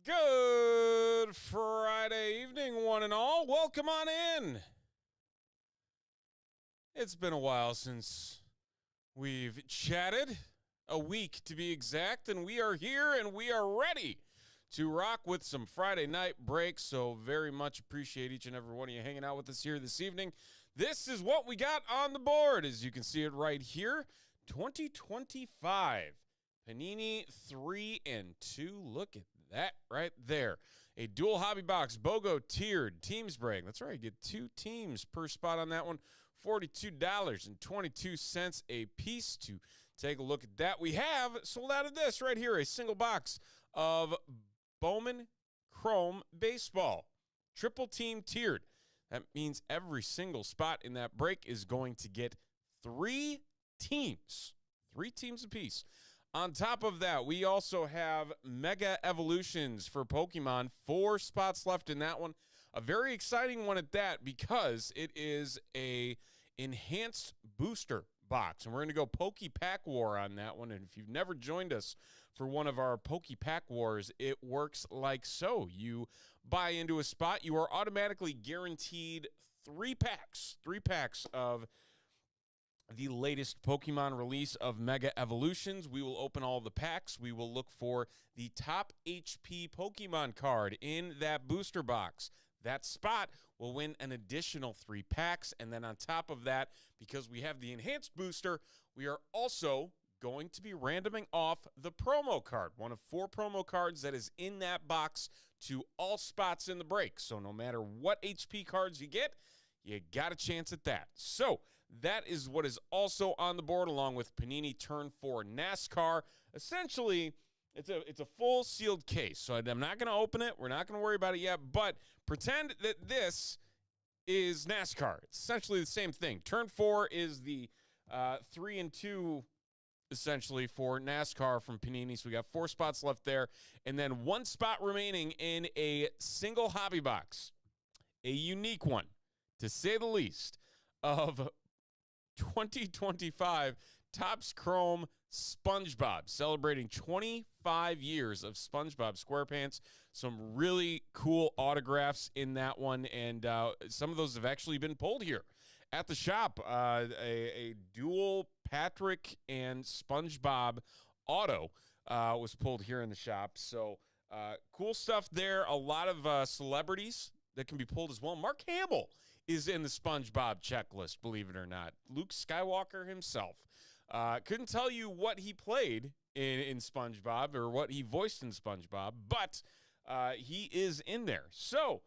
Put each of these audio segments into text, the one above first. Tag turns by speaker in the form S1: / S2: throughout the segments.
S1: Good Friday evening, one and all. Welcome on in. It's been a while since we've chatted, a week to be exact, and we are here and we are ready to rock with some Friday night breaks. So very much appreciate each and every one of you hanging out with us here this evening. This is what we got on the board, as you can see it right here. 2025 Panini 3 and 2. Look at that right there. A dual hobby box, BOGO tiered teams break. That's right, you get two teams per spot on that one. $42.22 a piece. To take a look at that, we have sold out of this right here, a single box of Bowman Chrome Baseball. Triple team tiered. That means every single spot in that break is going to get three teams apiece. On top of that, we also have Mega Evolutions for Pokemon. 4 spots left in that one. A very exciting one at that, because it is a enhanced booster box. And we're going to go Poke Pack War on that one. And if you've never joined us for one of our Poke Pack Wars, it works like so. You buy into a spot, you are automatically guaranteed 3 packs of the latest Pokemon release of Mega Evolutions. We will open all the packs. We will look for the top HP Pokemon card in that booster box. That spot will win an additional 3 packs. And then on top of that, because we have the enhanced booster, we are also going to be randoming off the promo card, one of 4 promo cards that is in that box, to all spots in the break. So no matter what HP cards you get, you got a chance at that. So that is what is also on the board, along with Panini Turn 4 NASCAR. Essentially, it's a full sealed case. So I'm not going to open it. We're not going to worry about it yet. But pretend that this is NASCAR. It's essentially the same thing. Turn 4 is the 3 and 2, essentially, for NASCAR from Panini. So we got 4 spots left there. And then 1 spot remaining in a single hobby box. A unique one, to say the least, of 2025 Topps Chrome Spongebob, celebrating 25 years of SpongeBob SquarePants. Some really cool autographs in that one, and some of those have actually been pulled here at the shop. A dual Patrick and SpongeBob auto was pulled here in the shop. So cool stuff there. A lot of celebrities that can be pulled as well. Mark Hamill is in the SpongeBob checklist, believe it or not. Luke Skywalker himself. Couldn't tell you what he played in SpongeBob or what he voiced in SpongeBob, but he is in there. So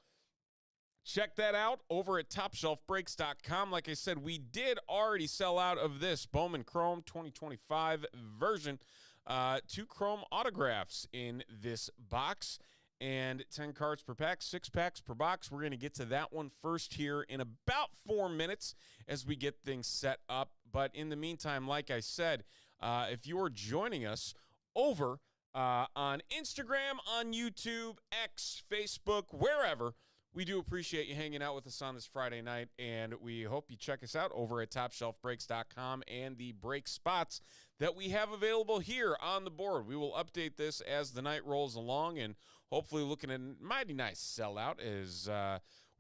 S1: check that out over at TopShelfBreaks.com. Like I said, we did already sell out of this Bowman Chrome 2025 version. 2 Chrome autographs in this box, and 10 cards per pack, 6 packs per box. We're going to get to that one first here in about 4 minutes as we get things set up. But in the meantime, like I said, if you're joining us over on Instagram, on YouTube, X, Facebook, wherever, we do appreciate you hanging out with us on this Friday night, and we hope you check us out over at TopShelfBreaks.com and the break spots that we have available here on the board. We will update this as the night rolls along, and hopefully looking at a mighty nice sellout as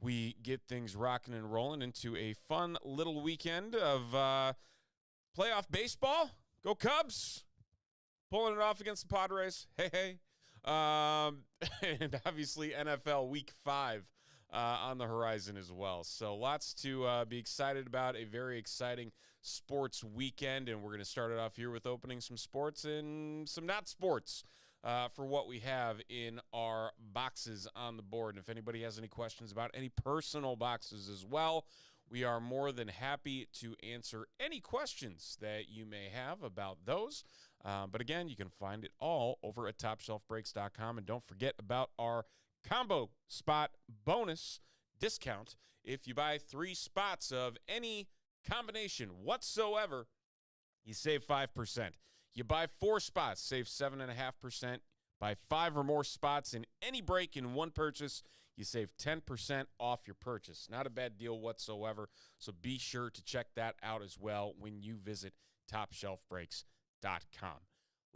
S1: we get things rocking and rolling into a fun little weekend of playoff baseball. Go Cubs! Pulling it off against the Padres. Hey. And obviously NFL Week 5 on the horizon as well. So lots to be excited about. A very exciting sports weekend, and we're going to start it off here with opening some sports and some not sports for what we have in our boxes on the board. And if anybody has any questions about any personal boxes as well, we are more than happy to answer any questions that you may have about those. But again, you can find it all over at TopShelfBreaks.com. And don't forget about our combo spot bonus discount. If you buy 3 spots of any combination whatsoever, you save 5%. You buy 4 spots, save 7.5%. Buy 5 or more spots in any break in one purchase, you save 10% off your purchase. Not a bad deal whatsoever. So be sure to check that out as well when you visit TopShelfBreaks.com.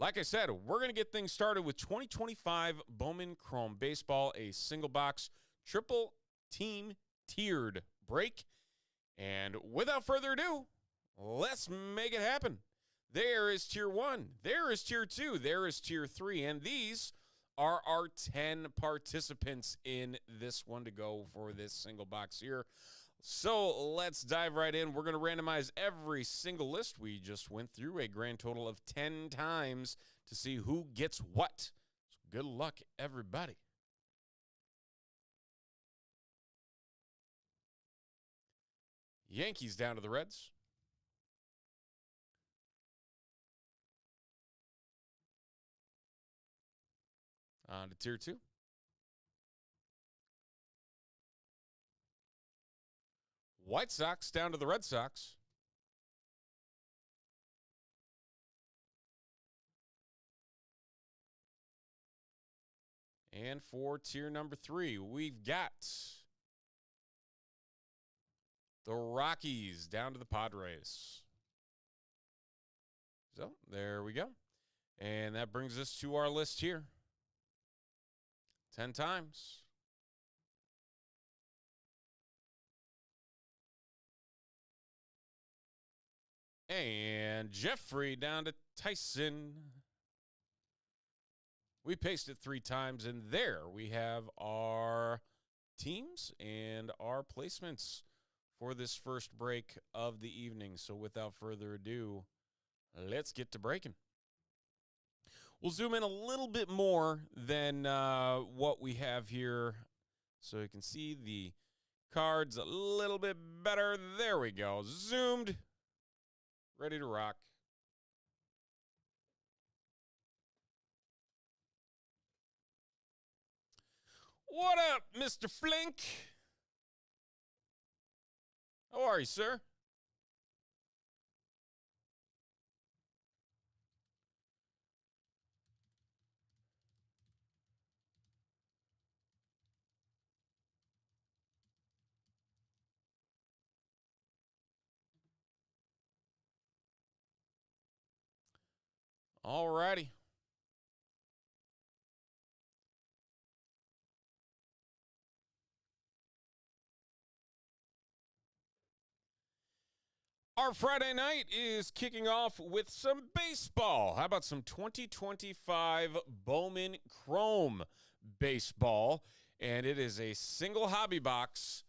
S1: Like I said, we're going to get things started with 2025 Bowman Chrome Baseball, a single box, triple team tiered break. And without further ado, let's make it happen. There is Tier 1. There is Tier 2. There is Tier 3. And these are our 10 participants in this one to go for this single box here. So let's dive right in. We're going to randomize every single list we just went through a grand total of 10 times to see who gets what. So good luck, everybody. Yankees down to the Reds. On to Tier 2. White Sox down to the Red Sox. And for tier number 3, we've got the Rockies down to the Padres. So there we go. And that brings us to our list here. 10 times. And Jeffrey down to Tyson. We pasted 3 times, and there we have our teams and our placements for this first break of the evening. So without further ado, let's get to breaking. We'll zoom in a little bit more than what we have here so you can see the cards a little bit better. There we go. Zoomed. Ready to rock. What up, Mr. Flink? How are you, sir? All righty. Our Friday night is kicking off with some baseball. How about some 2025 Bowman Chrome baseball? And it is a single hobby box,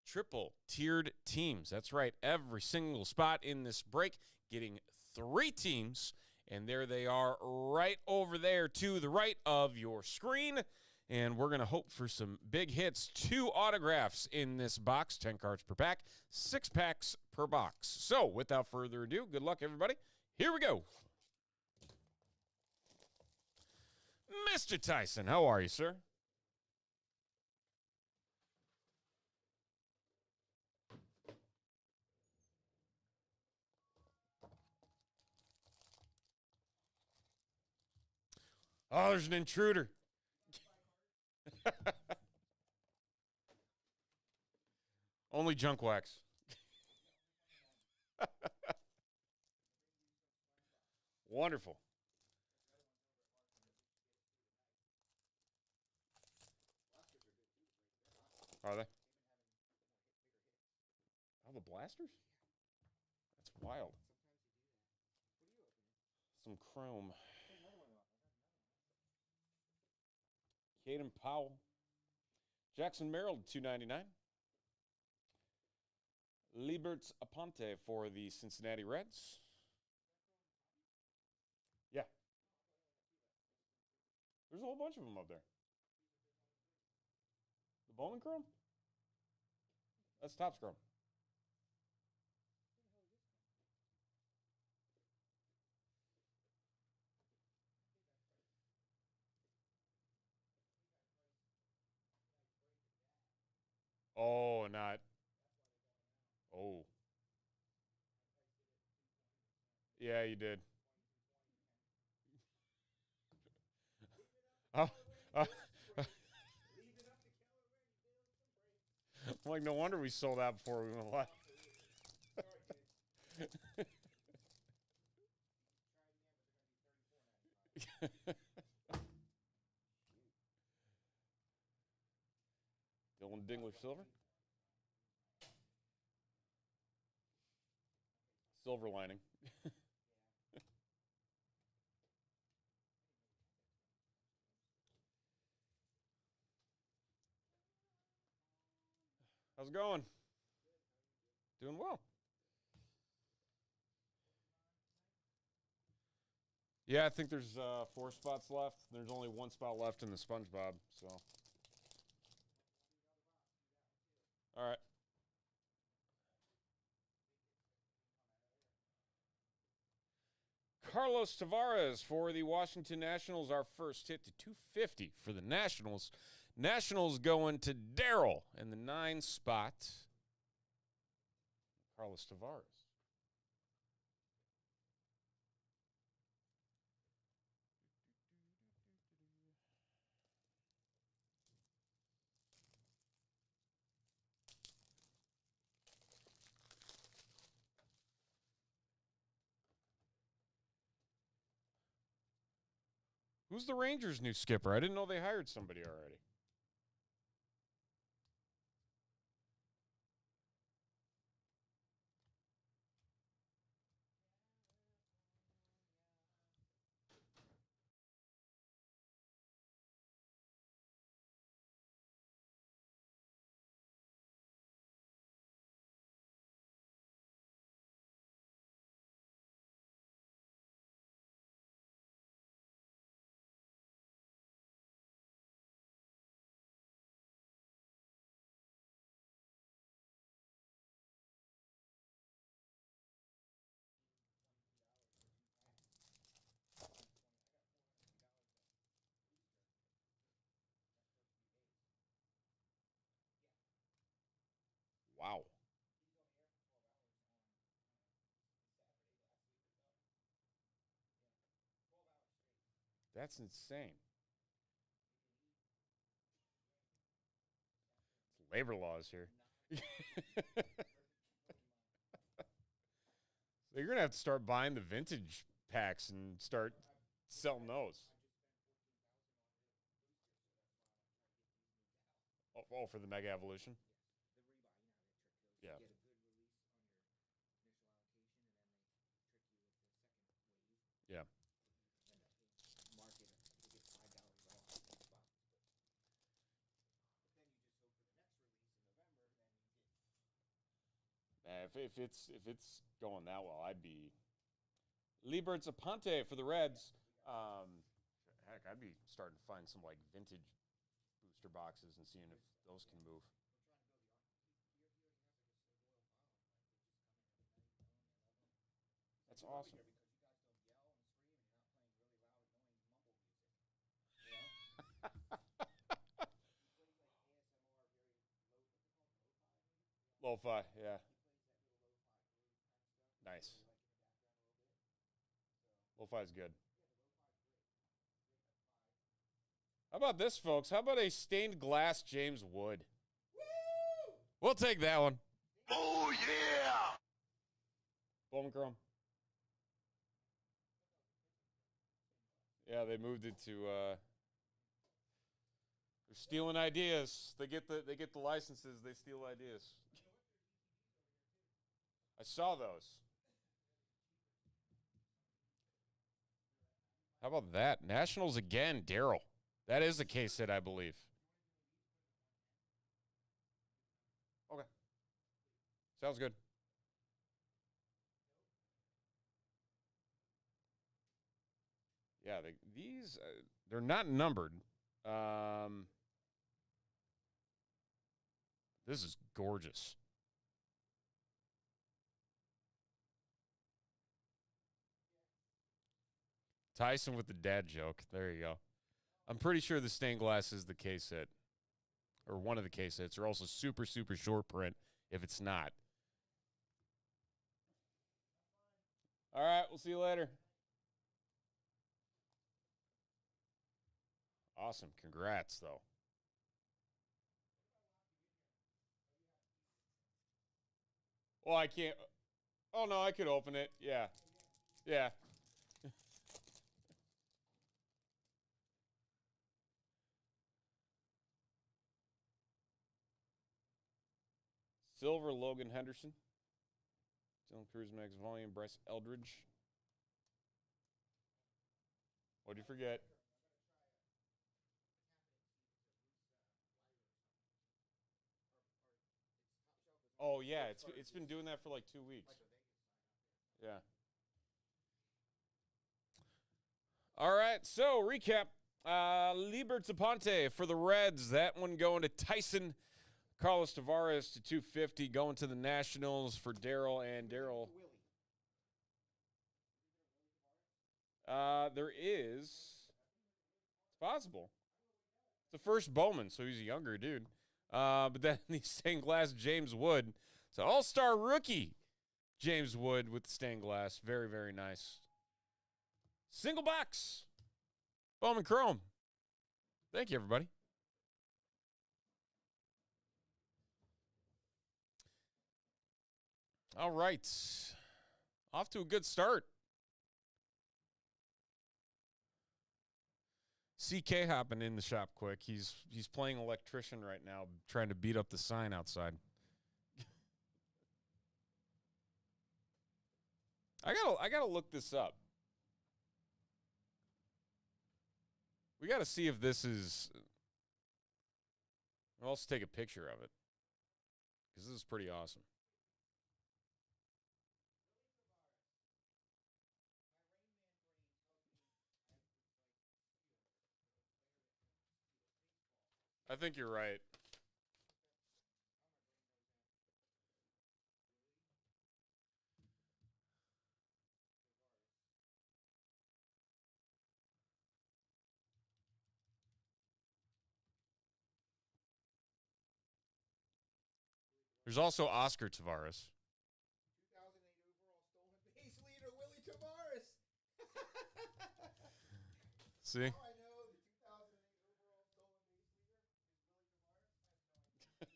S1: triple tiered teams. That's right. Every single spot in this break getting 3 teams. And there they are right over there to the right of your screen. And we're going to hope for some big hits. 2 autographs in this box, 10 cards per pack, 6 packs per box. So without further ado, good luck, everybody. Here we go. Mr. Tyson, how are you, sir? Oh, there's an intruder. Only junk wax. Wonderful. Are they? Oh, the blasters? That's wild. Some chrome. Caden Powell. Jackson Merrill, $2.99. Liberts Aponte for the Cincinnati Reds. Yeah. There's a whole bunch of them up there. The Bowman Chrome? That's Topps Chrome. Oh, not. Oh. Yeah, you did. Oh, I'm like, no wonder we sold out before we went live. Dylan Dingler Silver. Silver lining. How's it going? Doing well. Yeah, I think there's 4 spots left. There's only 1 spot left in the SpongeBob, so. All right. Carlos Tavares for the Washington Nationals, our first hit to 250 for the Nationals. Nationals going to Daryl in the 9 spot. Carlos Tavares. Who's the Rangers' new skipper? I didn't know they hired somebody already. Wow. That's insane. It's labor laws here. So you're going to have to start buying the vintage packs and start selling those. Oh, for the Mega Evolution? Yeah. Yeah. If it's going that well, I'd be Libert's Aponte for the Reds. Heck, I'd be starting to find some like vintage booster boxes and seeing if those can move. That's awesome. Lo-fi, yeah. Nice. Lo-fi is good. How about this, folks? How about a stained glass James Wood? We'll take that one.
S2: Oh, yeah!
S1: Bowman Chrome. Yeah, they moved it to. They're stealing ideas. They get the licenses. They steal ideas. I saw those. How about that? Nationals again, Daryl. That is the case hit, I believe. Okay. Sounds good. Yeah, these they're not numbered. Um, this is gorgeous. Tyson with the dad joke. There you go. I'm pretty sure the stained glass is the case hit, or one of the case hits, or also super, super short print if it's not. All right, we'll see you later. Awesome. Congrats, though. Well, I can't. Oh, no, I could open it. Yeah. Yeah. Silver, Logan Henderson. Dylan Cruz, Max Volume, Bryce Eldridge. What'd you forget? Oh, yeah, it's been doing that for like 2 weeks. Yeah. All right, so recap. Libertz Aponte for the Reds. That one going to Tyson. Carlos Tavares to 250, going to the Nationals for Daryl and Daryl. There is. It's possible. It's the first Bowman, so he's a younger dude. But then the stained glass James Wood. It's an all-star rookie, James Wood with the stained glass. Very, very nice. Single box. Bowman Chrome. Thank you, everybody. All right. Off to a good start. CK hopping in the shop quick. He's playing electrician right now, trying to beat up the sign outside. I gotta look this up. We gotta see if this is. I'll also take a picture of it because this is pretty awesome. I think you're right. There's also Oscar Tavares.
S3: 2008 overall stolen base leader, Willie Tavares.
S1: See?
S3: Now I know the 2008 overall stolen base leader is Willie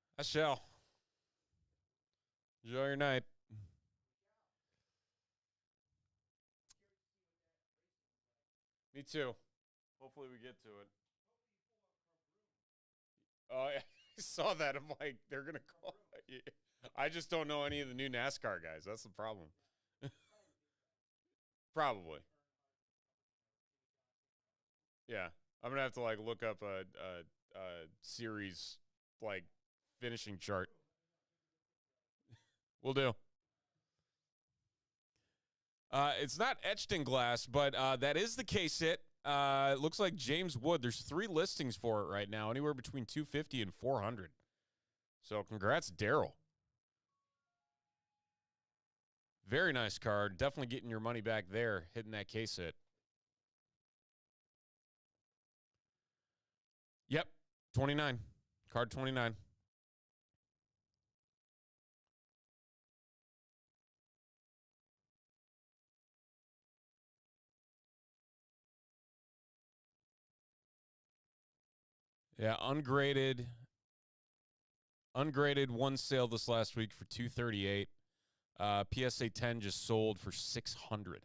S3: Tavares.
S1: I shall. Enjoy your night. Me too. Hopefully we get to it. Oh, I saw that. I'm like, they're going to call. I just don't know any of the new NASCAR guys. That's the problem. Probably. Yeah. I'm going to have to, like, look up a series, like, finishing chart. Will do. It's not etched in glass, but that is the case hit. It looks like James Wood. There's 3 listings for it right now, anywhere between $250 and $400. So congrats, Daryl. Very nice card. Definitely getting your money back there, hitting that case hit. Yep, 29. Card 29. Yeah, ungraded. Ungraded one sale this last week for $238. PSA 10 just sold for $600.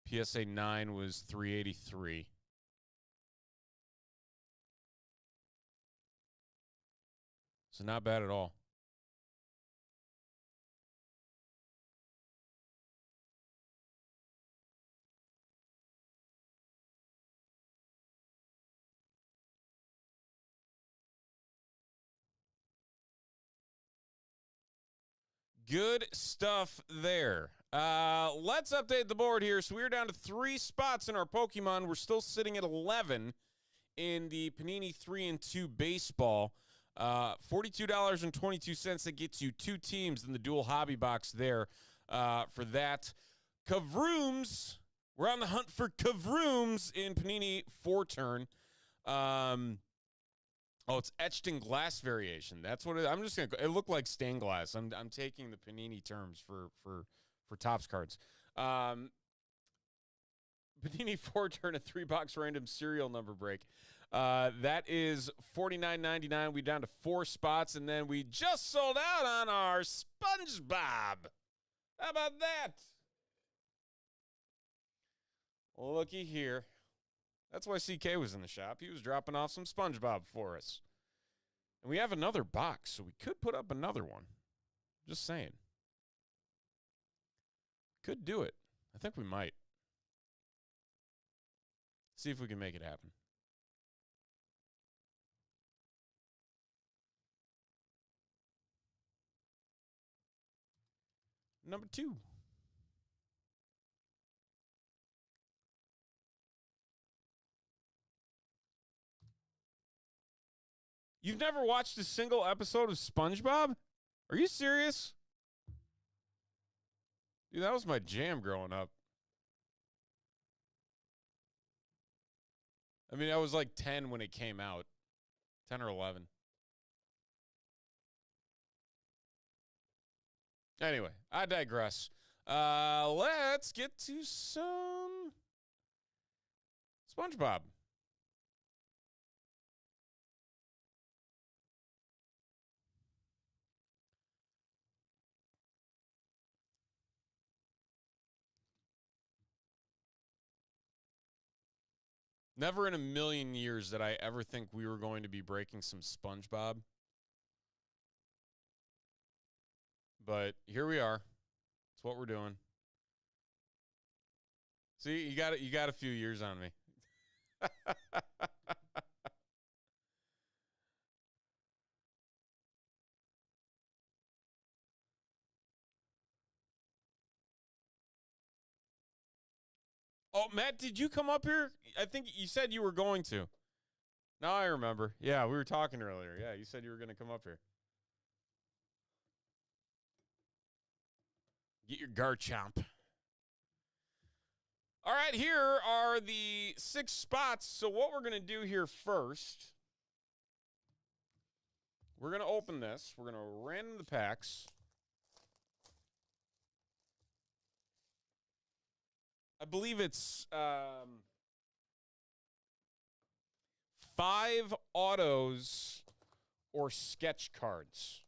S1: PSA 9 was $383. So not bad at all. Good stuff there. Let's update the board here. So we're down to 3 spots in our Pokemon. We're still sitting at 11 in the Panini 3 and 2 baseball. $42.22. That gets you 2 teams in the dual hobby box there for that. Kavrooms. We're on the hunt for Kavrooms in Panini 4-turn. Oh, it's etched in glass variation. That's what I'm just gonna. It looked like stained glass. I'm taking the Panini terms for Topps cards. Panini 4-turn a 3-box random serial number break. That is $49.99. We down to 4 spots, and then we just sold out on our SpongeBob. How about that? Well, looky here. That's why CK was in the shop. He was dropping off some SpongeBob for us. And we have another box, so we could put up another one. Just saying. Could do it. I think we might. See if we can make it happen. Number 2. You've never watched a single episode of SpongeBob? Are you serious? Dude, that was my jam growing up. I mean, I was like 10 when it came out. 10 or 11. Anyway, I digress. Let's get to some SpongeBob. Never in a million years did I ever think we were going to be breaking some SpongeBob. But here we are. That's what we're doing. See, you got a few years on me. Oh, Matt, did you come up here? I think you said you were going to. Now I remember. Yeah, we were talking earlier. Yeah, you said you were going to come up here. Get your Garchomp. All right, here are the 6 spots. So what we're going to do here first, we're going to open this. We're going to random the packs. I believe it's 5 autos or sketch cards.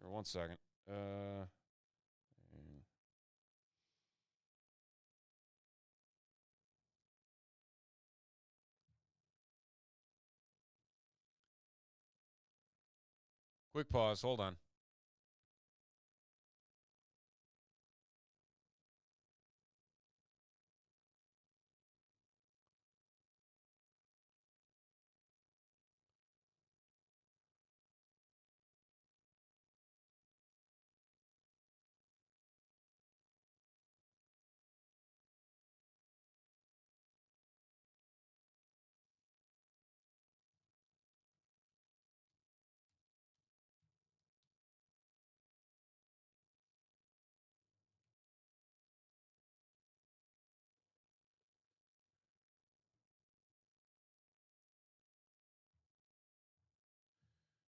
S1: Here, 1 second. Quick pause. Hold on.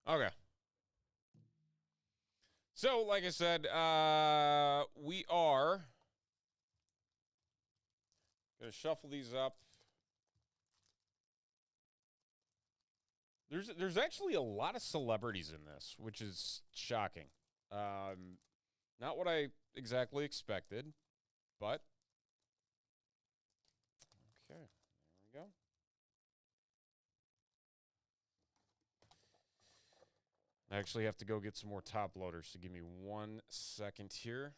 S1: Okay. So, like I said, we are going to shuffle these up. There's actually a lot of celebrities in this, which is shocking. Not what I exactly expected, but okay, there we go. I actually have to go get some more top loaders, so give me 1 second here.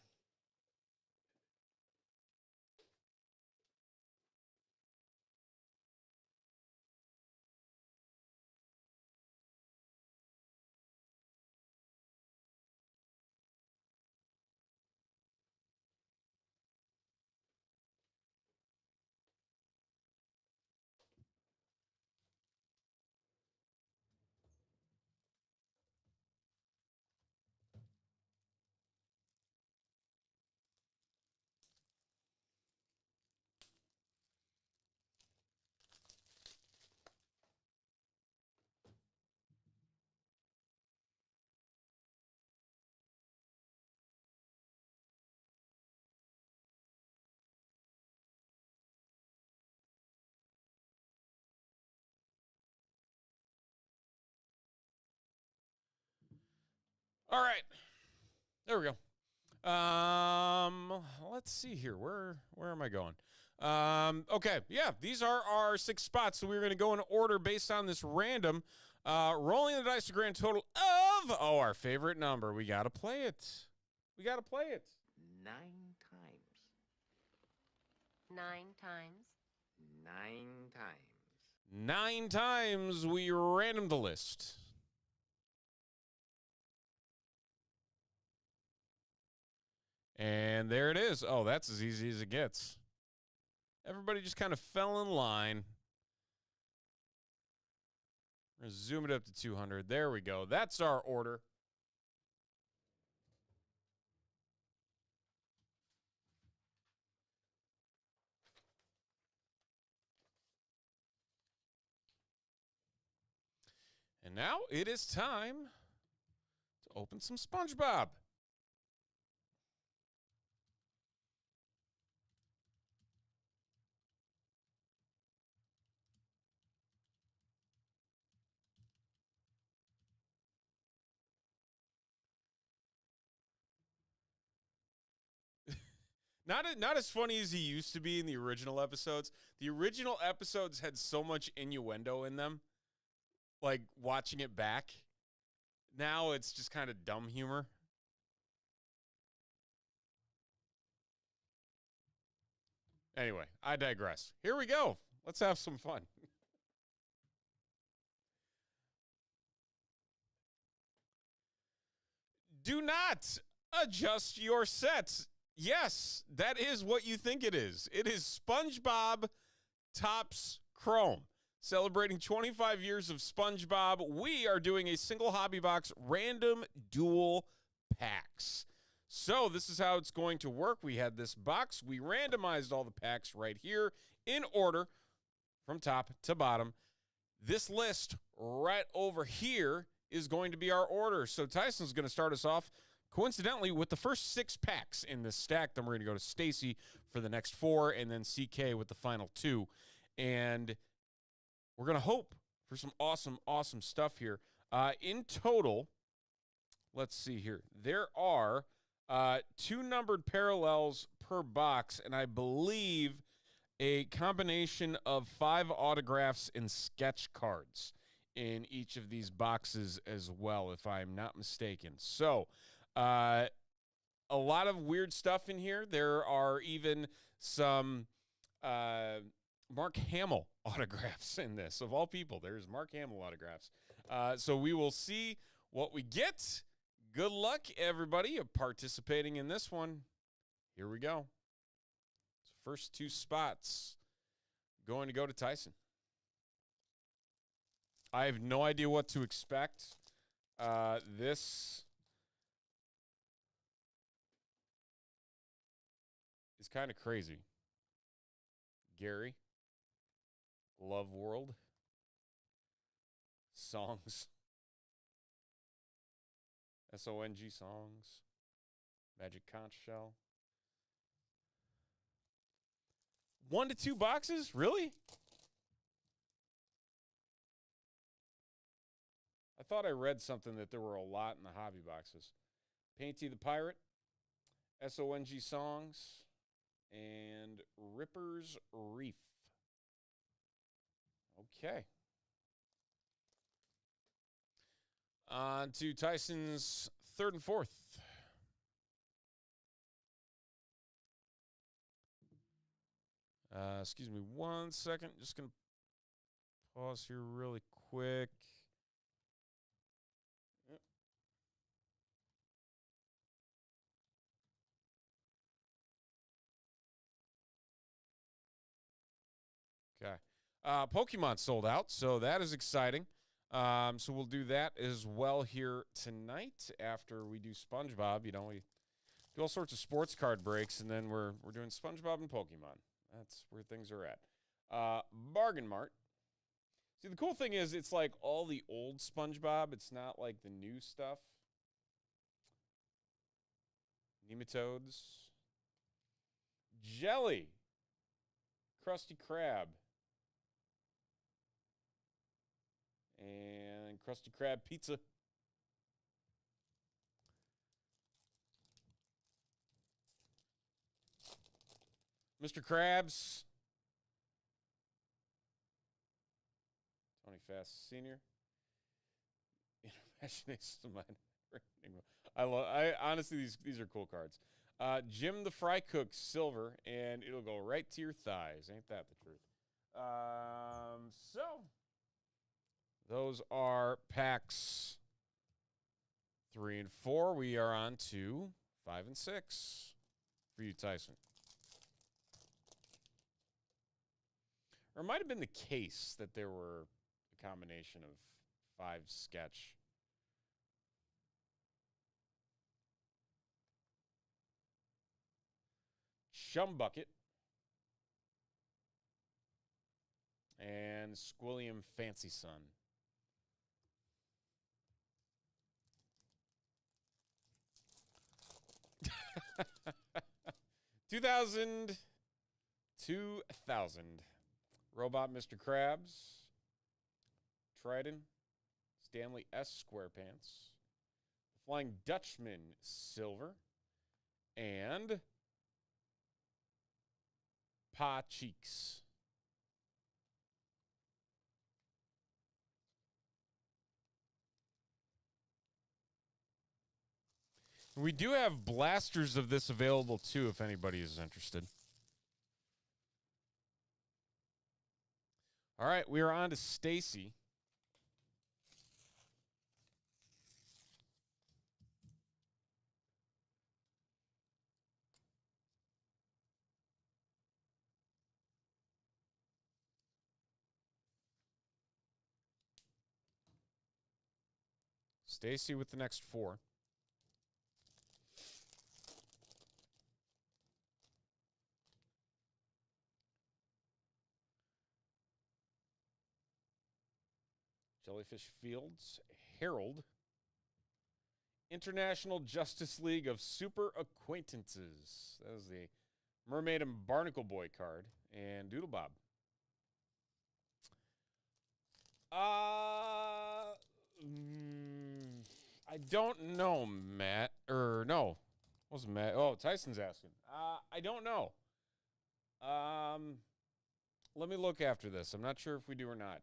S1: All right. There we go. Let's see here. Where am I going? Okay, yeah, these are our 6 spots. So we're going to go in order based on this random. Rolling the dice, a grand total of our favorite number. We got to play it. We got to play it.
S2: 9 times.
S4: 9 times.
S2: 9 times.
S1: 9 times we random the list. And there it is. Oh, that's as easy as it gets. Everybody just kind of fell in line. We're going to zoom it up to 200. There we go. That's our order. And now it is time to open some SpongeBob. Not as funny as he used to be in the original episodes. The original episodes had so much innuendo in them. Like watching it back. Now it's just kind of dumb humor. Anyway, I digress. Here we go. Let's have some fun. Do not adjust your sets. Yes, that is what you think it is. It is SpongeBob Topps Chrome. Celebrating 25 years of SpongeBob, we are doing a single hobby box random dual packs. So this is how it's going to work. We had this box. We randomized all the packs right here in order from top to bottom. This list right over here is going to be our order. So Tyson's going to start us off, coincidentally, with the first 6 packs in this stack. Then we're going to go to Stacy for the next 4, and then CK with the final 2. And we're going to hope for some awesome, awesome stuff here. In total, let's see here. There are 2 numbered parallels per box, and I believe a combination of 5 autographs and sketch cards in each of these boxes as well, if I'm not mistaken. So, a lot of weird stuff in here. There are even some Mark Hamill autographs in this. Of all people, there's Mark Hamill autographs. So we will see what we get. Good luck, everybody, of participating in this one. Here we go. First 2 spots going to go to Tyson. I have no idea what to expect. This is kind of crazy. Gary, Love World, songs, SONG songs, Magic Conch Shell. 1 to 2 boxes? Really? I thought I read something that there were a lot in the hobby boxes. Painty the Pirate, SONG songs, and Ripper's Reef. Okay. On to Tyson's 3rd and 4th. Excuse me 1 second. Just going to pause here really quick. Yep. Okay. Pokemon sold out, so that is exciting. So we'll do that as well here tonight after we do SpongeBob. You know, we do all sorts of sports card breaks, and then we're doing SpongeBob and Pokemon. That's where things are at. Bargain Mart. See, the cool thing is it's like all the old SpongeBob. It's not like the new stuff. Nematodes. Jelly. Krusty Krab. And Krusty Krab pizza. Mr. Krabs. Tony Fast Sr. Imaginations of mine. I honestly, these are cool cards. Jim the Fry Cook Silver, and it'll go right to your thighs. Ain't that the truth? So those are packs 3 and 4. We are on to 5 and 6 for you, Tyson. Or it might have been the case that there were a combination of 5 sketch. Chum Bucket. And Squilliam Fancy Sun. $2,000. Robot Mr. Krabs. Trident. Stanley S. SquarePants. Flying Dutchman Silver. And Pa Cheeks. We do have blasters of this available, too, if anybody is interested. All right, we are on to Stacy. Stacy with the next 4. Jellyfish Fields, Herald, International Justice League of Super Acquaintances. That is the Mermaid and Barnacle Boy card, and Doodle Bob. I don't know, Matt. Or no, wasn't Matt? Oh, Tyson's asking. I don't know. Let me look after this. I'm not sure if we do or not.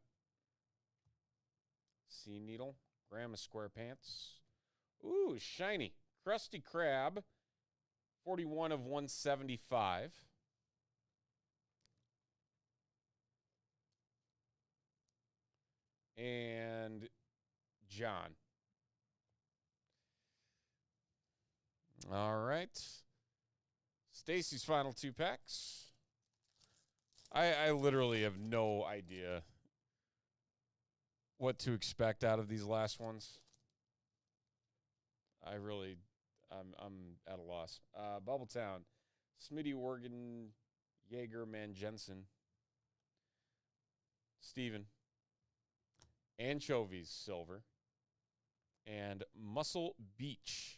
S1: Sea Needle, Grandma SquarePants. Ooh, shiny. Krusty Krab, 41 of 175. And John. All right. Stacy's final 2 packs. I literally have no idea what to expect out of these last ones. I'm at a loss. Bubbletown, Smitty Organ, Jaeger Manjensen, Steven, Anchovies Silver, and Muscle Beach.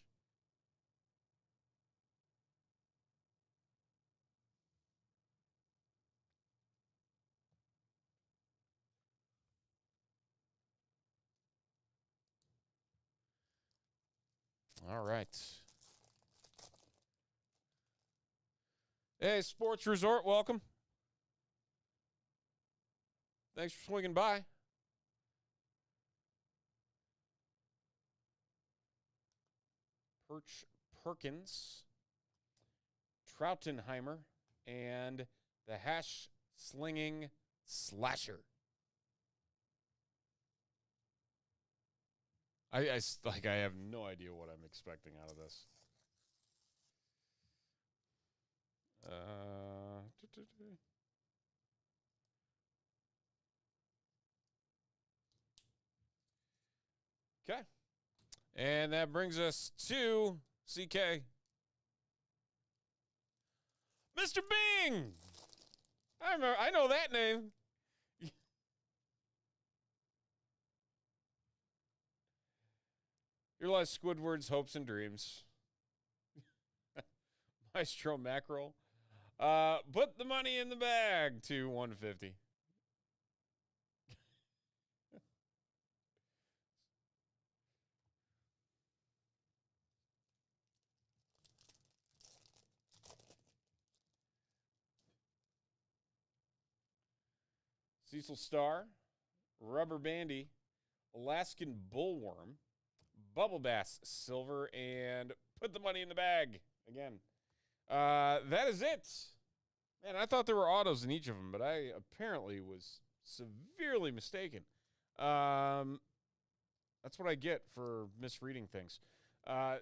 S1: All right. Hey, Sports Resort, welcome. Thanks for swinging by. Perkins, Trautenheimer, and the Hash Slinging Slasher. I have no idea what I'm expecting out of this. Okay. And that brings us to CK. Mr. Bing! I know that name. Your last Squidward's hopes and dreams. Maestro Mackerel. Put the money in the bag to 150. Cecil Star, Rubber Bandy, Alaskan Bullworm, Bubble Bass Silver, and put the money in the bag again. That is it. Man, I thought there were autos in each of them, but I apparently was severely mistaken. That's what I get for misreading things.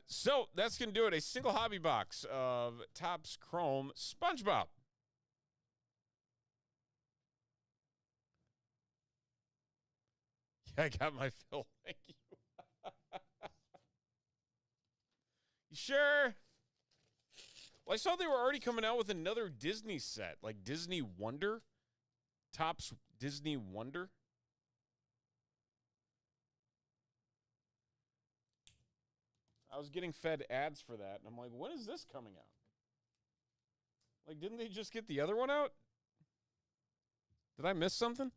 S1: So that's going to do it. A single hobby box of Topps Chrome SpongeBob. Yeah, I got my fill. Thank you. You sure? Well, I saw they were already coming out with another Disney set, like Disney Wonder. Topps Disney Wonder. I was getting fed ads for that, and I'm like, when is this coming out? Like, didn't they just get the other one out? Did I miss something?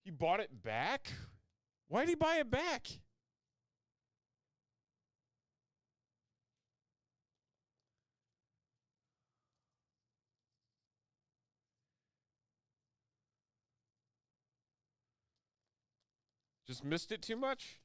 S1: He bought it back? Why did he buy it back? Just missed it too much?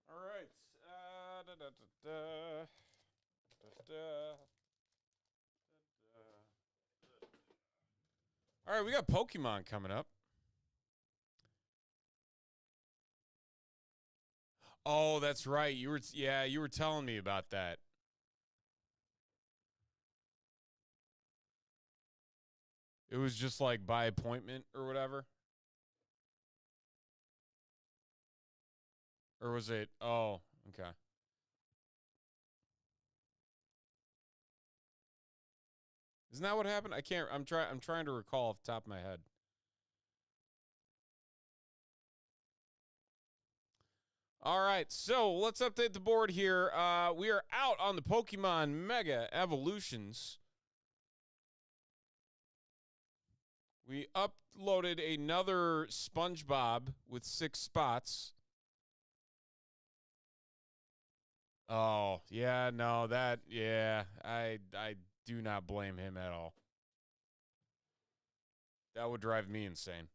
S1: All right. Da, da, da, da. Da, da. All right, we got Pokemon coming up. Oh, that's right. You were telling me about that. It was just like by appointment or whatever. Or was it? Oh, okay. Isn't that what happened? I can't. I'm trying to recall off the top of my head. All right, so let's update the board here. We are out on the Pokemon Mega Evolutions. We uploaded another Spongebob with 6 spots. Oh, yeah, no, I do not blame him at all. That would drive me insane.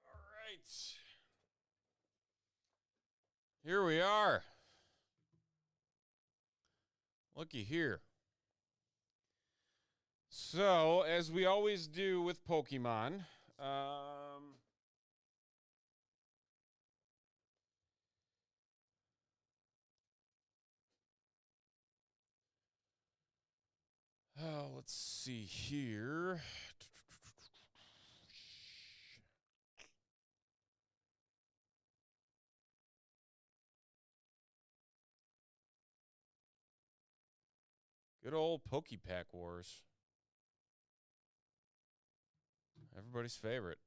S1: All right. Here we are. Looky here. So, as we always do with Pokemon, let's see here. Good old Pokepack Wars. Everybody's favorite.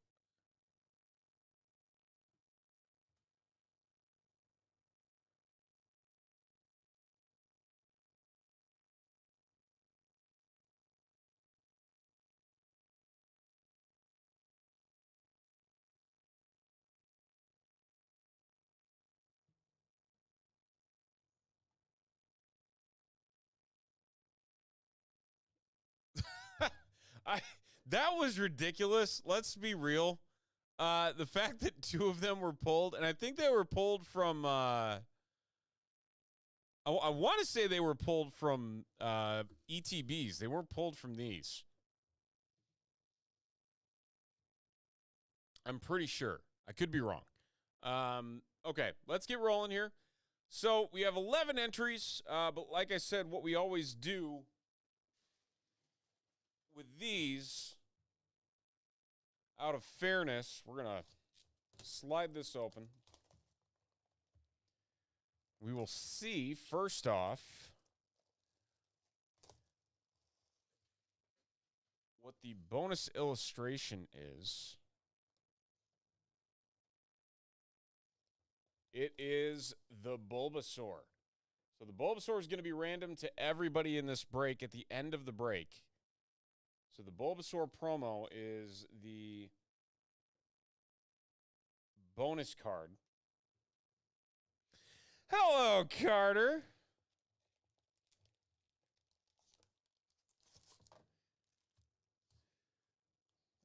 S1: That was ridiculous. Let's be real. The fact that two of them were pulled, and I think they were pulled from. I want to say they were pulled from ETBs. They weren't pulled from these. I'm pretty sure. I could be wrong. Okay, let's get rolling here. So we have 11 entries, but like I said, what we always do with these, out of fairness, we're going to slide this open. We will see, first off, what the bonus illustration is. It is the Bulbasaur. So the Bulbasaur is going to be random to everybody in this break at the end of the break. So the Bulbasaur promo is the bonus card. Hello, Carter.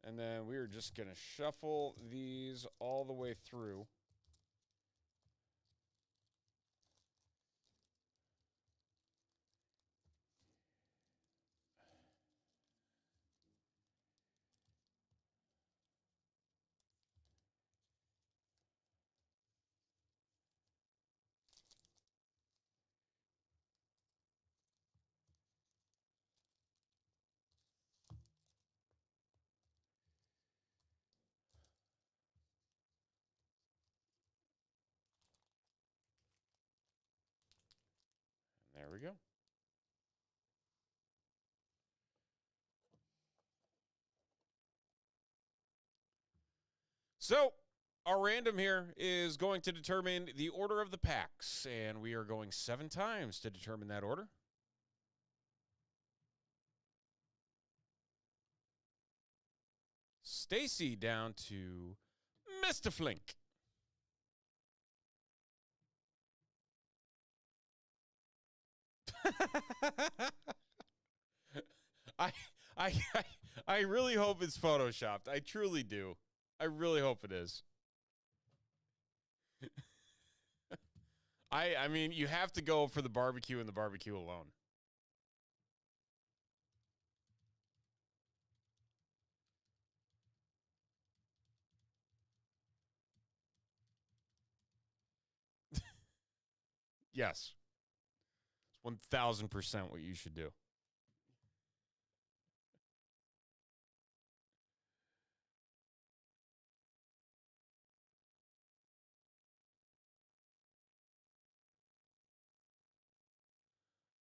S1: And then we are just going to shuffle these all the way through. There we go. So, our random here is going to determine the order of the packs, and we are going 7 times to determine that order. Stacy down to Mr. Flink. I, I, I really hope it's photoshopped. I truly do. I really hope it is. I mean, you have to go for the barbecue and the barbecue alone. Yes. It's 1,000% what you should do.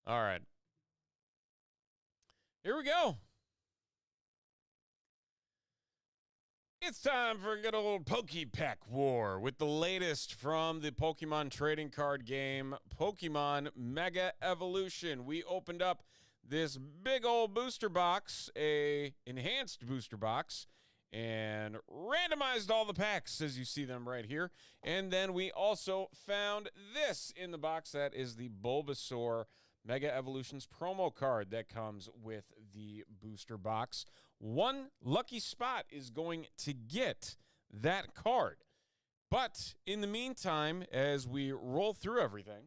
S1: All right. Here we go. It's time for a good old Pokepack War with the latest from the Pokemon trading card game, Pokemon Mega Evolution. We opened up this big old booster box, a enhanced booster box, and randomized all the packs as you see them right here. And then we also found this in the box. That is the Bulbasaur Mega Evolutions promo card that comes with the booster box. One lucky spot is going to get that card. But in the meantime, as we roll through everything,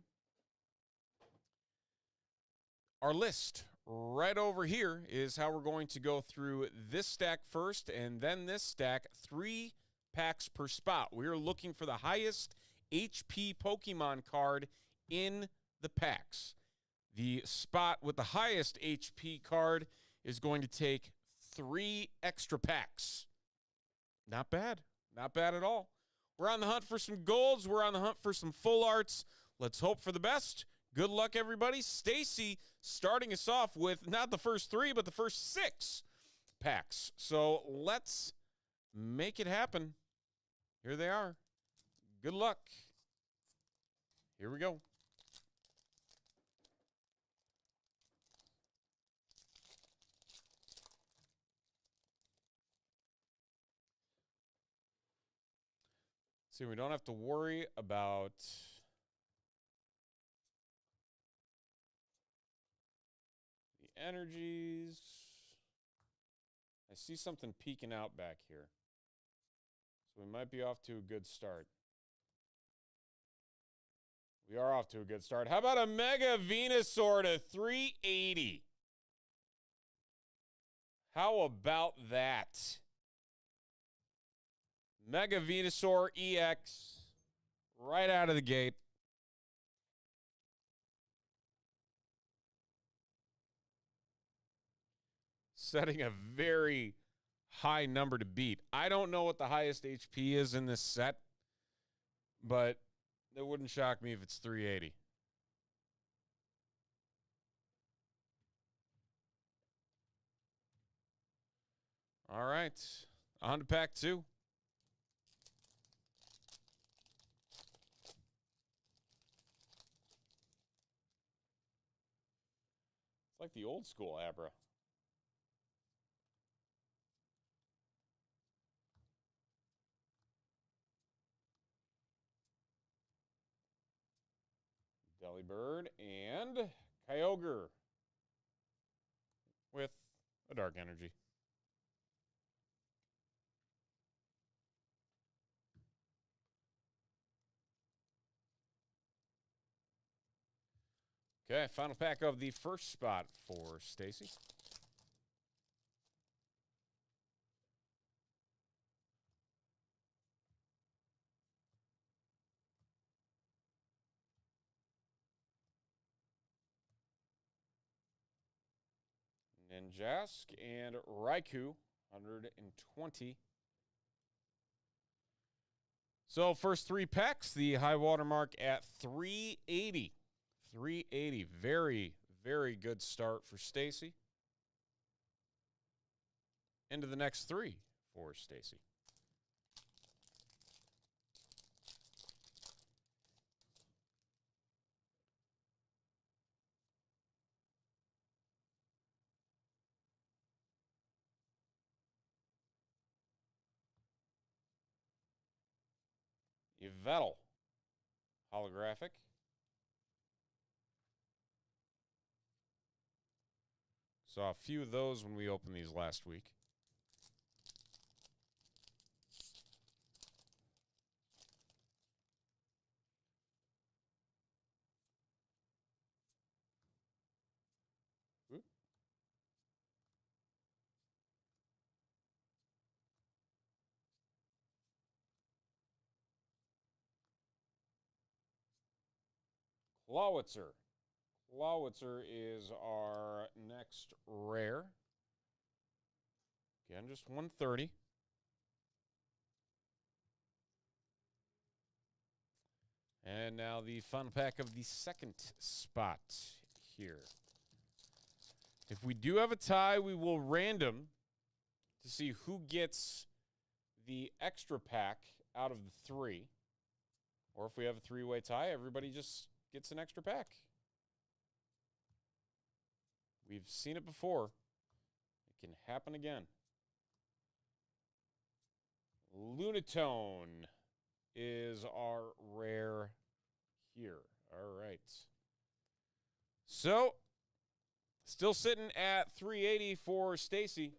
S1: our list right over here is how we're going to go through this stack first and then this stack, 3 packs per spot. We're looking for the highest HP Pokemon card in the packs. The spot with the highest HP card is going to take 3 extra packs. Not bad. Not bad at all. We're on the hunt for some golds. We're on the hunt for some full arts. Let's hope for the best. Good luck, everybody. Stacy starting us off with not the first 3, but the first 6 packs. So let's make it happen. Here they are. Good luck. Here we go. See, we don't have to worry about the energies. see something peeking out back here. So we might be off to a good start. We are off to a good start. How about a Mega Venusaur to 380? How about that? Mega Venusaur EX right out of the gate. Setting a very high number to beat. I don't know what the highest HP is in this set, but it wouldn't shock me if it's 380. All right, on to pack 2. It's like the old school Abra. Delibird and Kyogre with a Dark Energy. Okay, final pack of the first spot for Stacy. Ninjask and Raikou, 120. So first 3 packs, the high water mark at 380. 380. Very, very good start for Stacy. Into the next 3 for Stacy. Yveltal, holographic. Saw a few of those when we opened these last week. Oop. Clawitzer. Clawitzer is our next rare. Again, just 130. And now the final pack of the second spot here. If we do have a tie, we will random to see who gets the extra pack out of the 3. Or if we have a 3-way tie, everybody just gets an extra pack. We've seen it before. It can happen again. Lunatone is our rare here. All right. So, still sitting at 380 for Stacy.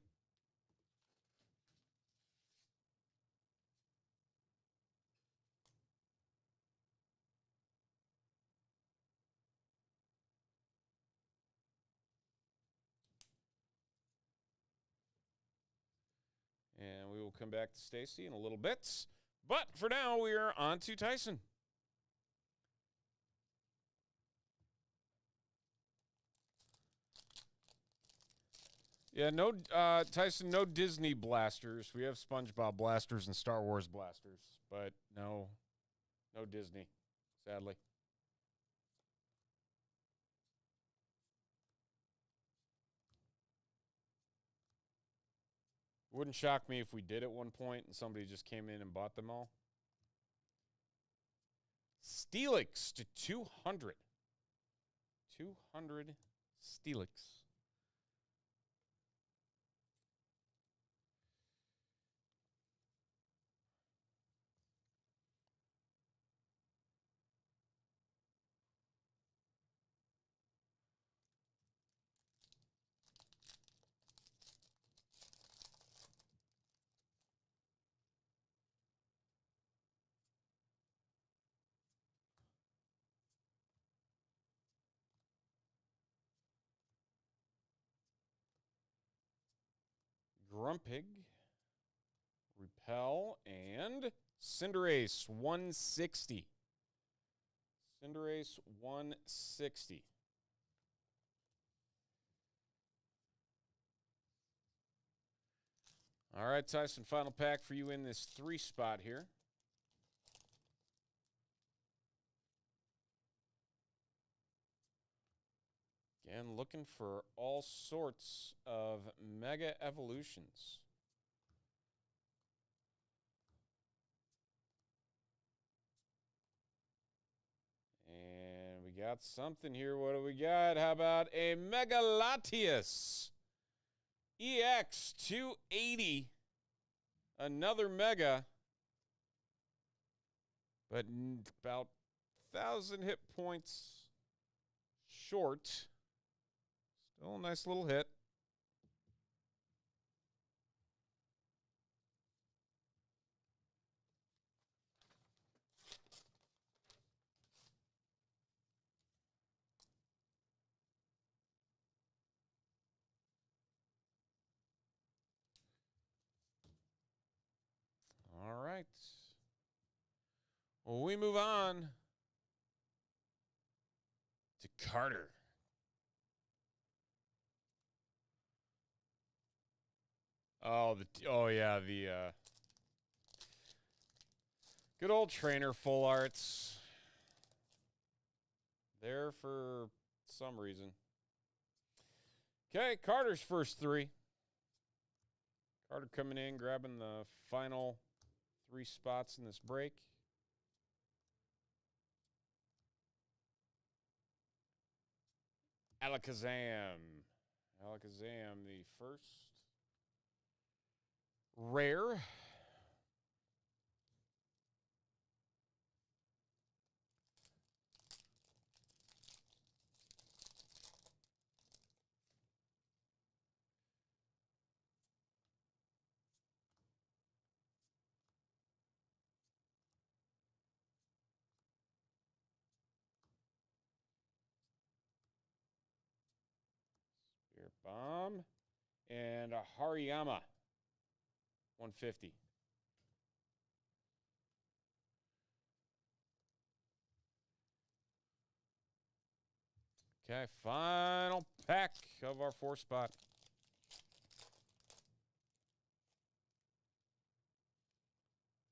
S1: And we will come back to Stacy in a little bit. But for now, we are on to Tyson. Yeah, no, Tyson, no Disney blasters. We have SpongeBob blasters and Star Wars blasters, but no Disney, sadly. Wouldn't shock me if we did at one point and somebody just came in and bought them all. Steelix to 200. 200 Steelix. Grumpig, Repel, and Cinderace 160. Cinderace 160. All right, Tyson, final pack for you in this 3 spot here. Again, looking for all sorts of mega evolutions. And we got something here. What do we got? How about a Mega Latias EX 280? Another Mega, but about 1,000 hit points short. Still a nice little hit. All right. Well, we move on to Carter. Oh yeah, the good old trainer full arts. There for some reason. Okay, Carter's first 3. Carter coming in, grabbing the final 3 spots in this break. Alakazam. Alakazam, the first rare. Spirit Bomb. And a Hariyama. 150. Okay, final pack of our 4 spot. Let's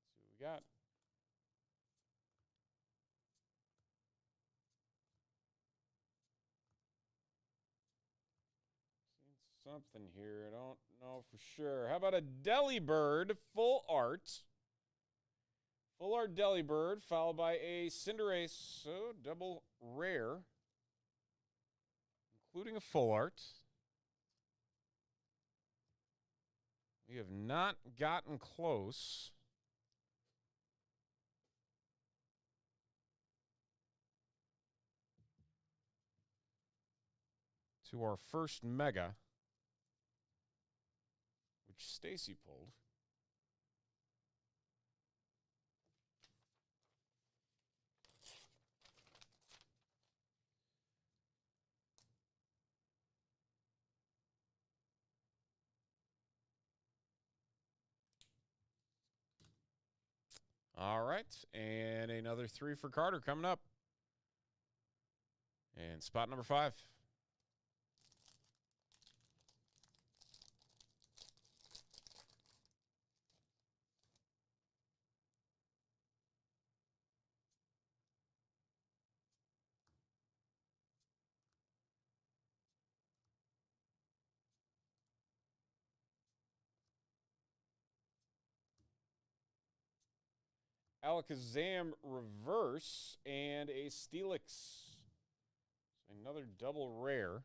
S1: see what we got. Seen something here. I don't know for sure. How about a Delibird full art? Full art Delibird, followed by a Cinderace, so double rare, including a full art. We have not gotten close to our first Mega, which Stacy pulled. All right, and another 3 for Carter coming up. And spot number 5. Alakazam reverse and a Steelix. Another double rare.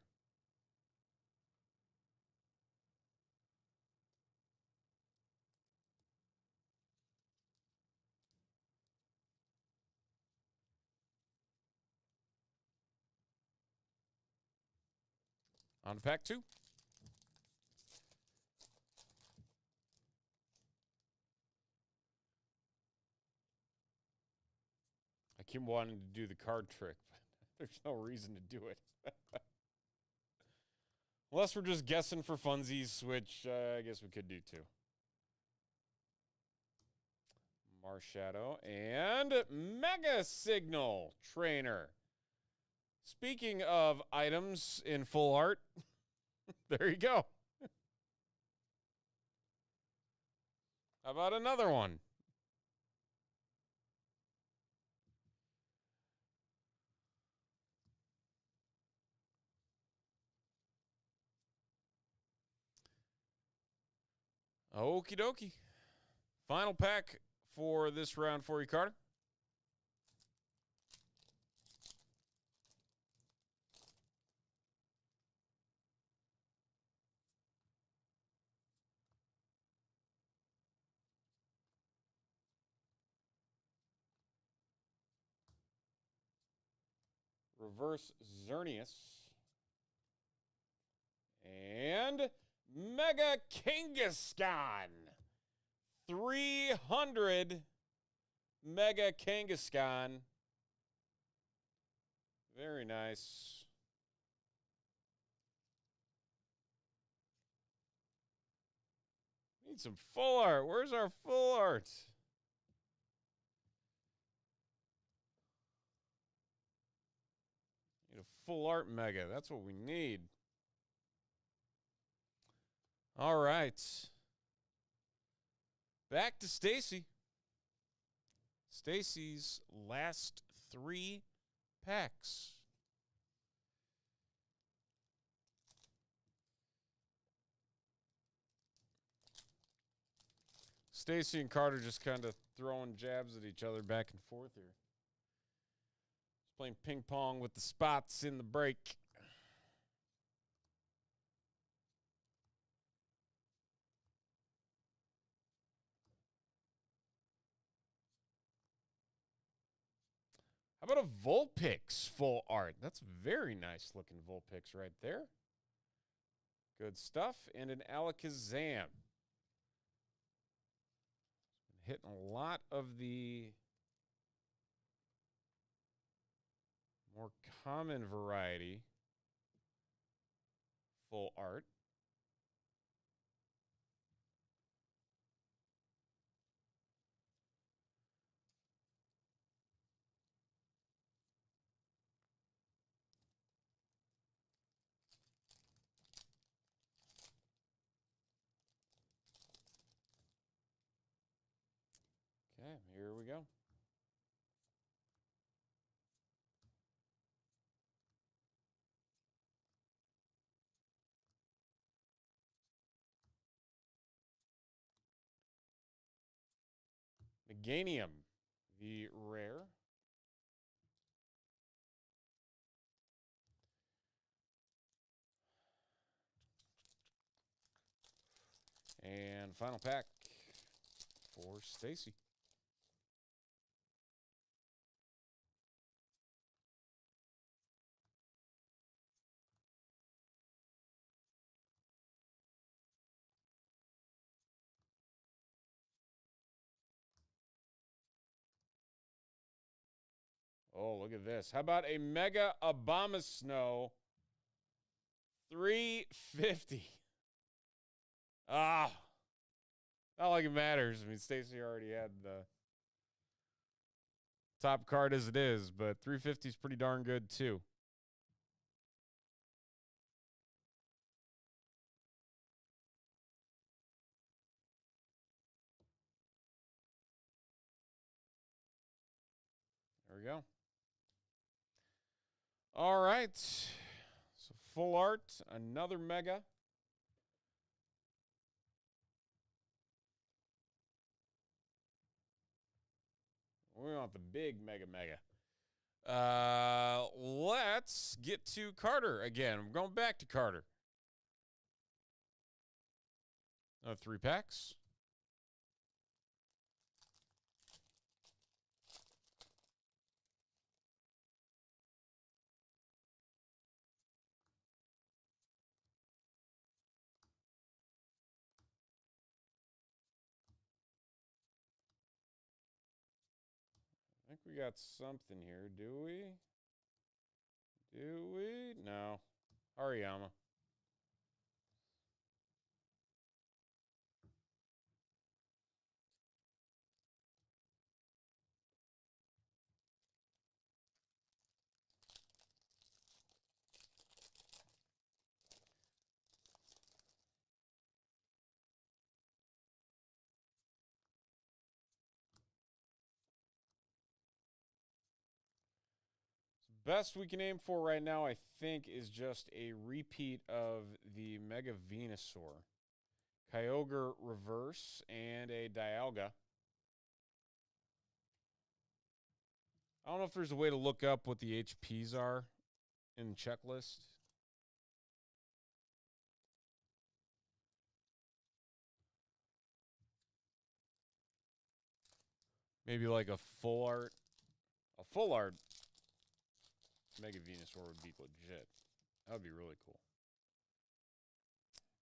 S1: On to pack 2. I keep wanting to do the card trick, but there's no reason to do it. Unless we're just guessing for funsies, which I guess we could do too. Marshadow and Mega Signal Trainer. Speaking of items in full art, there you go. How about another one? Okie dokie. Final pack for this round for you, Carter. Reverse Xerneas. And Mega Kangaskhan. 300 Mega Kangaskhan. Very nice. Need some full art. Where's our full art? Need a full art Mega. That's what we need. All right. Back to Stacy. Stacy's last 3 packs. Stacy and Carter just kind of throwing jabs at each other back and forth here. Just playing ping pong with the spots in the break. How about a Vulpix full art? That's very nice looking Vulpix right there. Good stuff. And an Alakazam. Hitting a lot of the more common variety full art. Okay, here we go. Meganium, the rare. And final pack for Stacy. Oh, look at this. How about a Mega Abomasnow 350? Ah, not like it matters. I mean, Stacy already had the top card as it is, but 350 is pretty darn good too. There we go. All right. So full art, another Mega. We want the big Mega. Let's get to Carter again. I'm going back to Carter. 3 packs. I think we got something here. Do we? Do we? No. Hariyama. Best we can aim for right now, I think, is just a repeat of the Mega Venusaur. Kyogre reverse and a Dialga. I don't know if there's a way to look up what the HPs are in the checklist. Maybe like a full art. A full art Mega Venusaur would be legit. That would be really cool.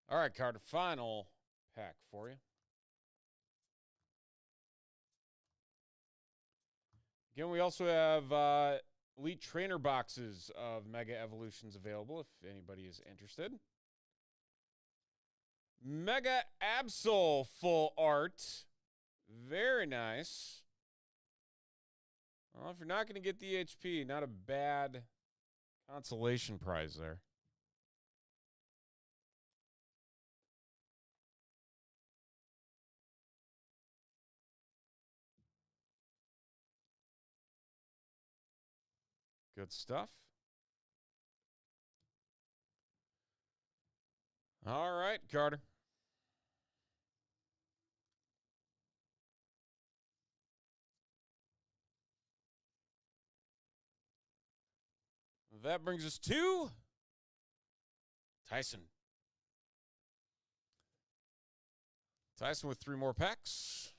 S1: All right, Carter, final pack for you. Again, we also have Elite Trainer boxes of Mega Evolutions available if anybody is interested. Mega Absol full art. Very nice. Well, if you're not going to get the HP, not a bad consolation prize there. Good stuff. All right, Carter. That brings us to Tyson. Tyson with 3 more packs.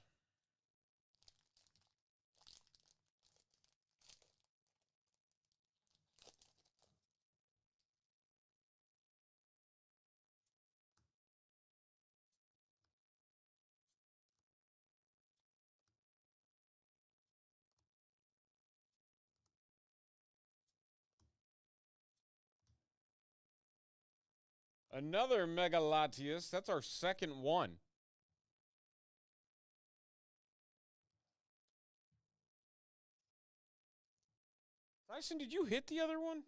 S1: Another Mega Latias. That's our second one. Tyson, did you hit the other one?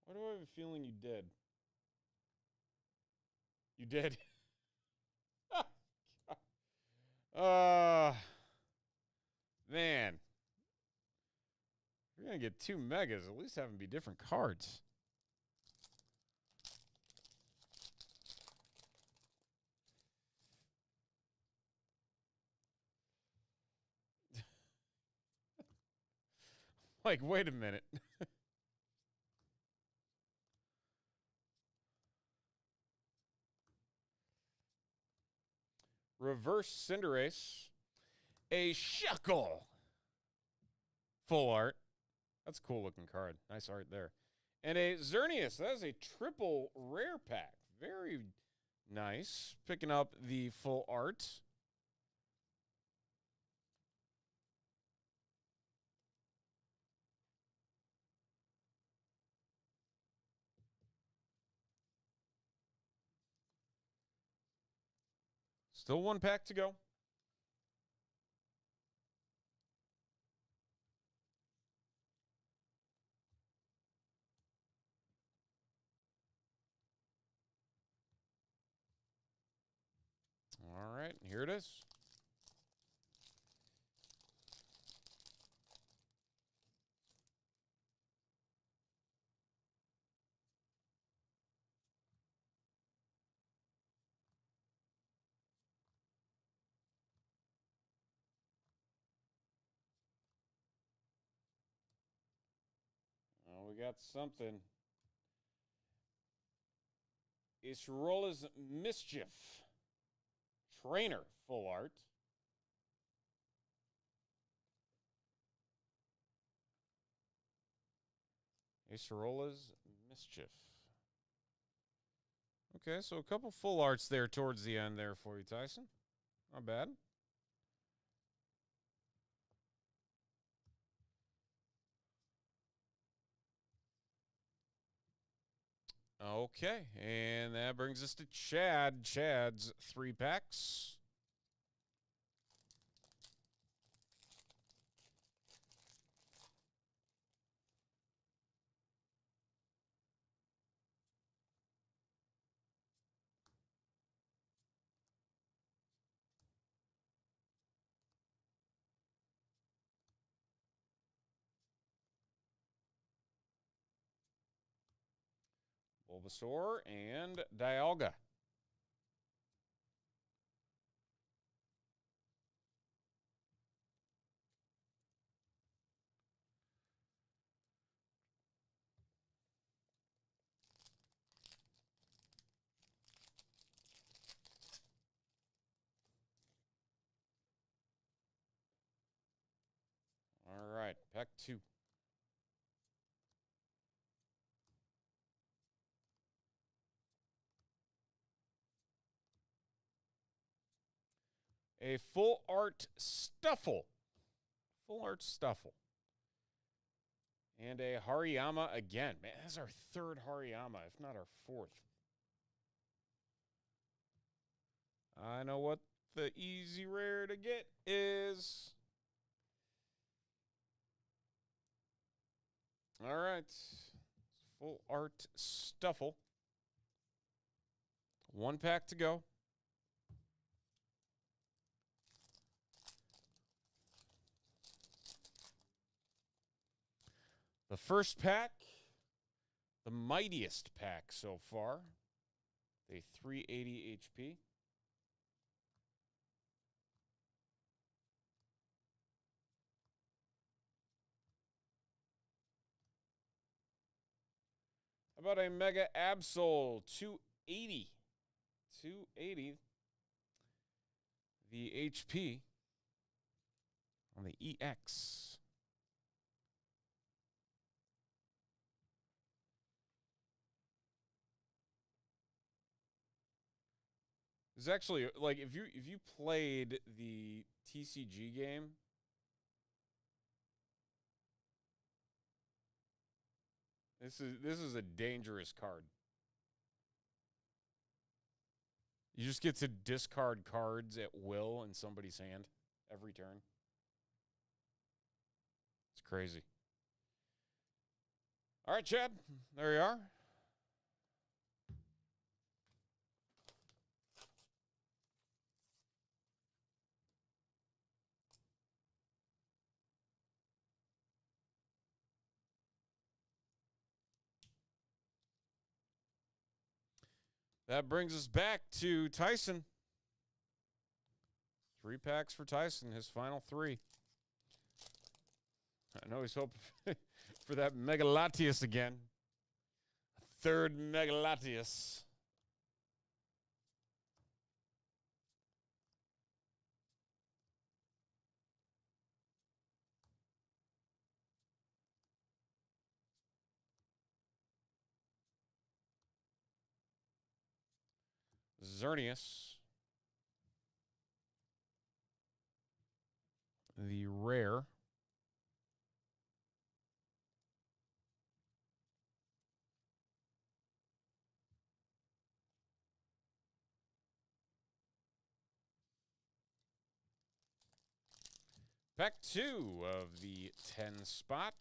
S1: Why do I have a feeling you did? You did. Man. You're going to get 2 megas. At least have them be different cards. Like, wait a minute. Reverse Cinderace. A Shuckle. Full art. That's a cool looking card. Nice art there. And a Xerneas. That is a triple rare pack. Very nice. Picking up the full art. Still 1 pack to go. All right, here it is. Oh, we got something. Isrola's Mischief. Trainer, full art. Isrola's Mischief. Okay, so a couple full arts there towards the end there for you, Tyson. Not bad. Okay, and that brings us to Chad. Chad's 3 packs. Bulbasaur and Dialga. All right, pack 2. A full art Stuffle. Full art Stuffle. And a Hariyama again. Man, that's our 3rd Hariyama, if not our 4th. I know what the easy rare to get is. All right. Full art Stuffle. 1 pack to go. The first pack, the mightiest pack so far. A 380 HP. How about a Mega Absol 280? 280. The HP on the EX. It's actually like if you played the TCG game, this is a dangerous card. You just get to discard cards at will in somebody's hand every turn. It's crazy. All right, Chad, there you are. That brings us back to Tyson. 3 packs for Tyson, his final 3. I know he's hoping for that Mega Latias again. A 3rd Mega Latias. Xerneas. The rare. Pack 2 of the 10 spot.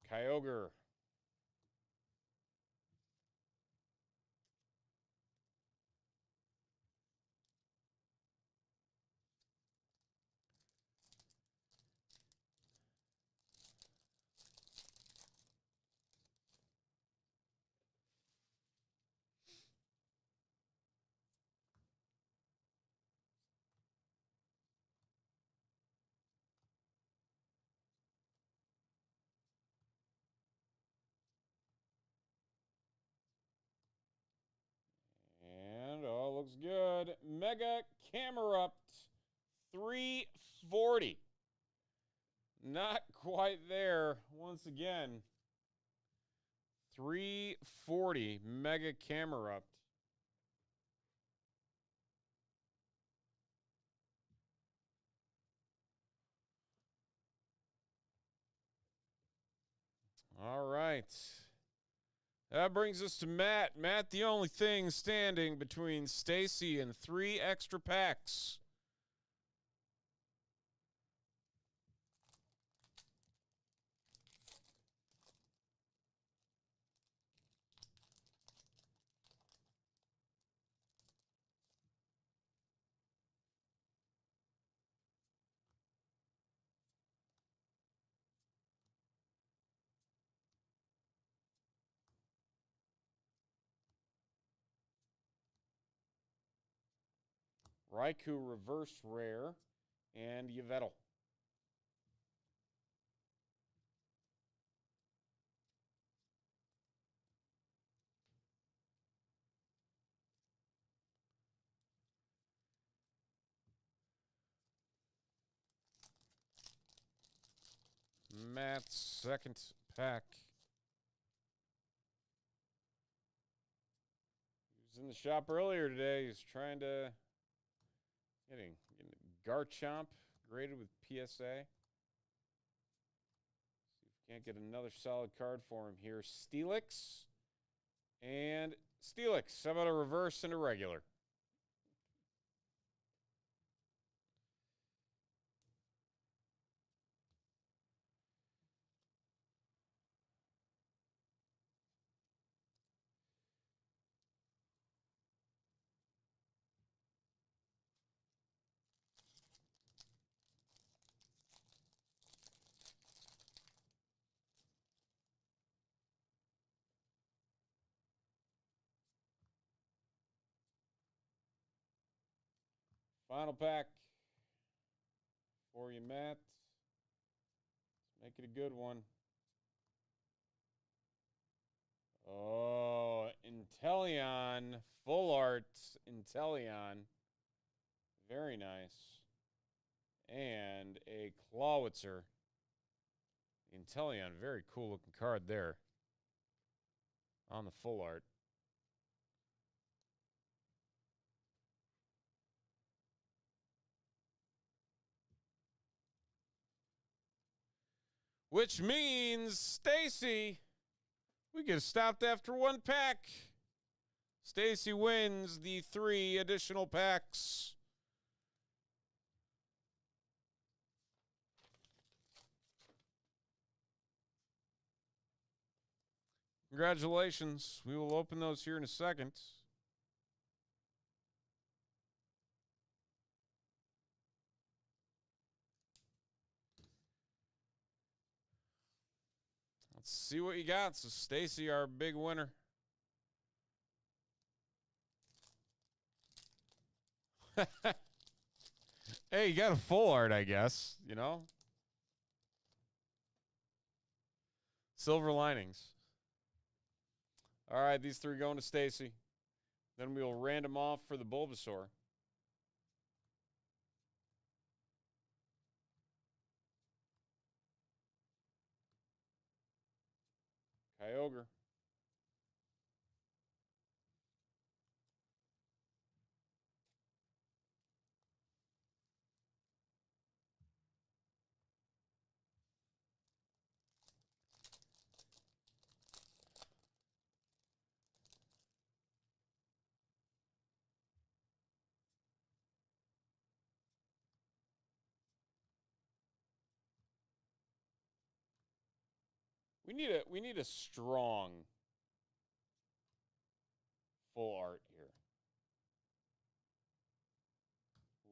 S1: Kyogre. And all looks good. Mega Camerupt 340. Not quite there once again. 340 Mega Camerupt. All right. That brings us to Matt. Matt, the only thing standing between Stacy and 3 extra packs. Raikou reverse rare, and Yvettle. Matt's second pack. He was in the shop earlier today. He's trying to getting Garchomp graded with PSA. See if we can't get another solid card for him here. Steelix and Steelix. How about a reverse and a regular? Final pack for you, Matt. Let's make it a good one. Oh, Inteleon, full art Inteleon. Very nice. And a Clawitzer. Inteleon, very cool looking card there on the full art. Which means, Stacy, we get stopped after one pack. Stacy wins the 3 additional packs. Congratulations. We will open those here in a second. Let's see what you got. So Stacy, our big winner. Hey, you got a full art, I guess, you know? Silver linings. All right, these 3 going to Stacy. Then we will random off for the Bulbasaur. Kyogre. We need a strong full art here.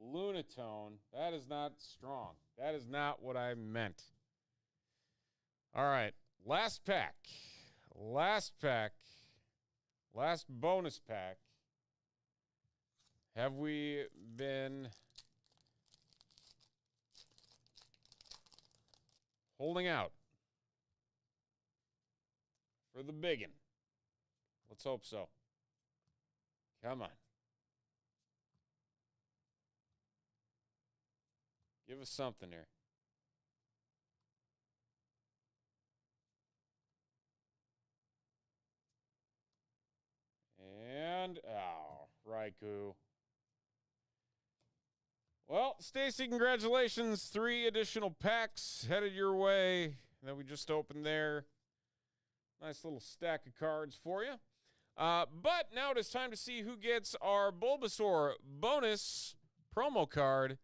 S1: Lunatone. That is not strong. That is not what I meant. All right. Last pack. Last pack. Last bonus pack. Have we been holding out for the biggin? Let's hope so. Come on. Give us something here. And, oh, Raikou. Well, Stacy, congratulations. 3 additional packs headed your way that we just opened there. Nice little stack of cards for you. But now it is time to see who gets our Bulbasaur bonus promo card.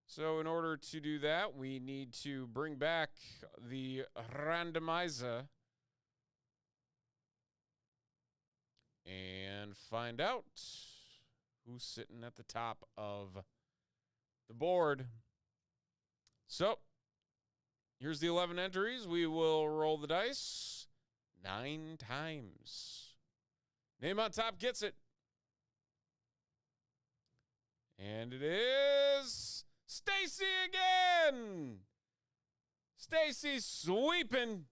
S1: So in order to do that, we need to bring back the randomizer and find out who's sitting at the top of the board. So here's the 11 entries. We will roll the dice 9 times. Name on top gets it. And it is Stacy again. Stacy sweeping,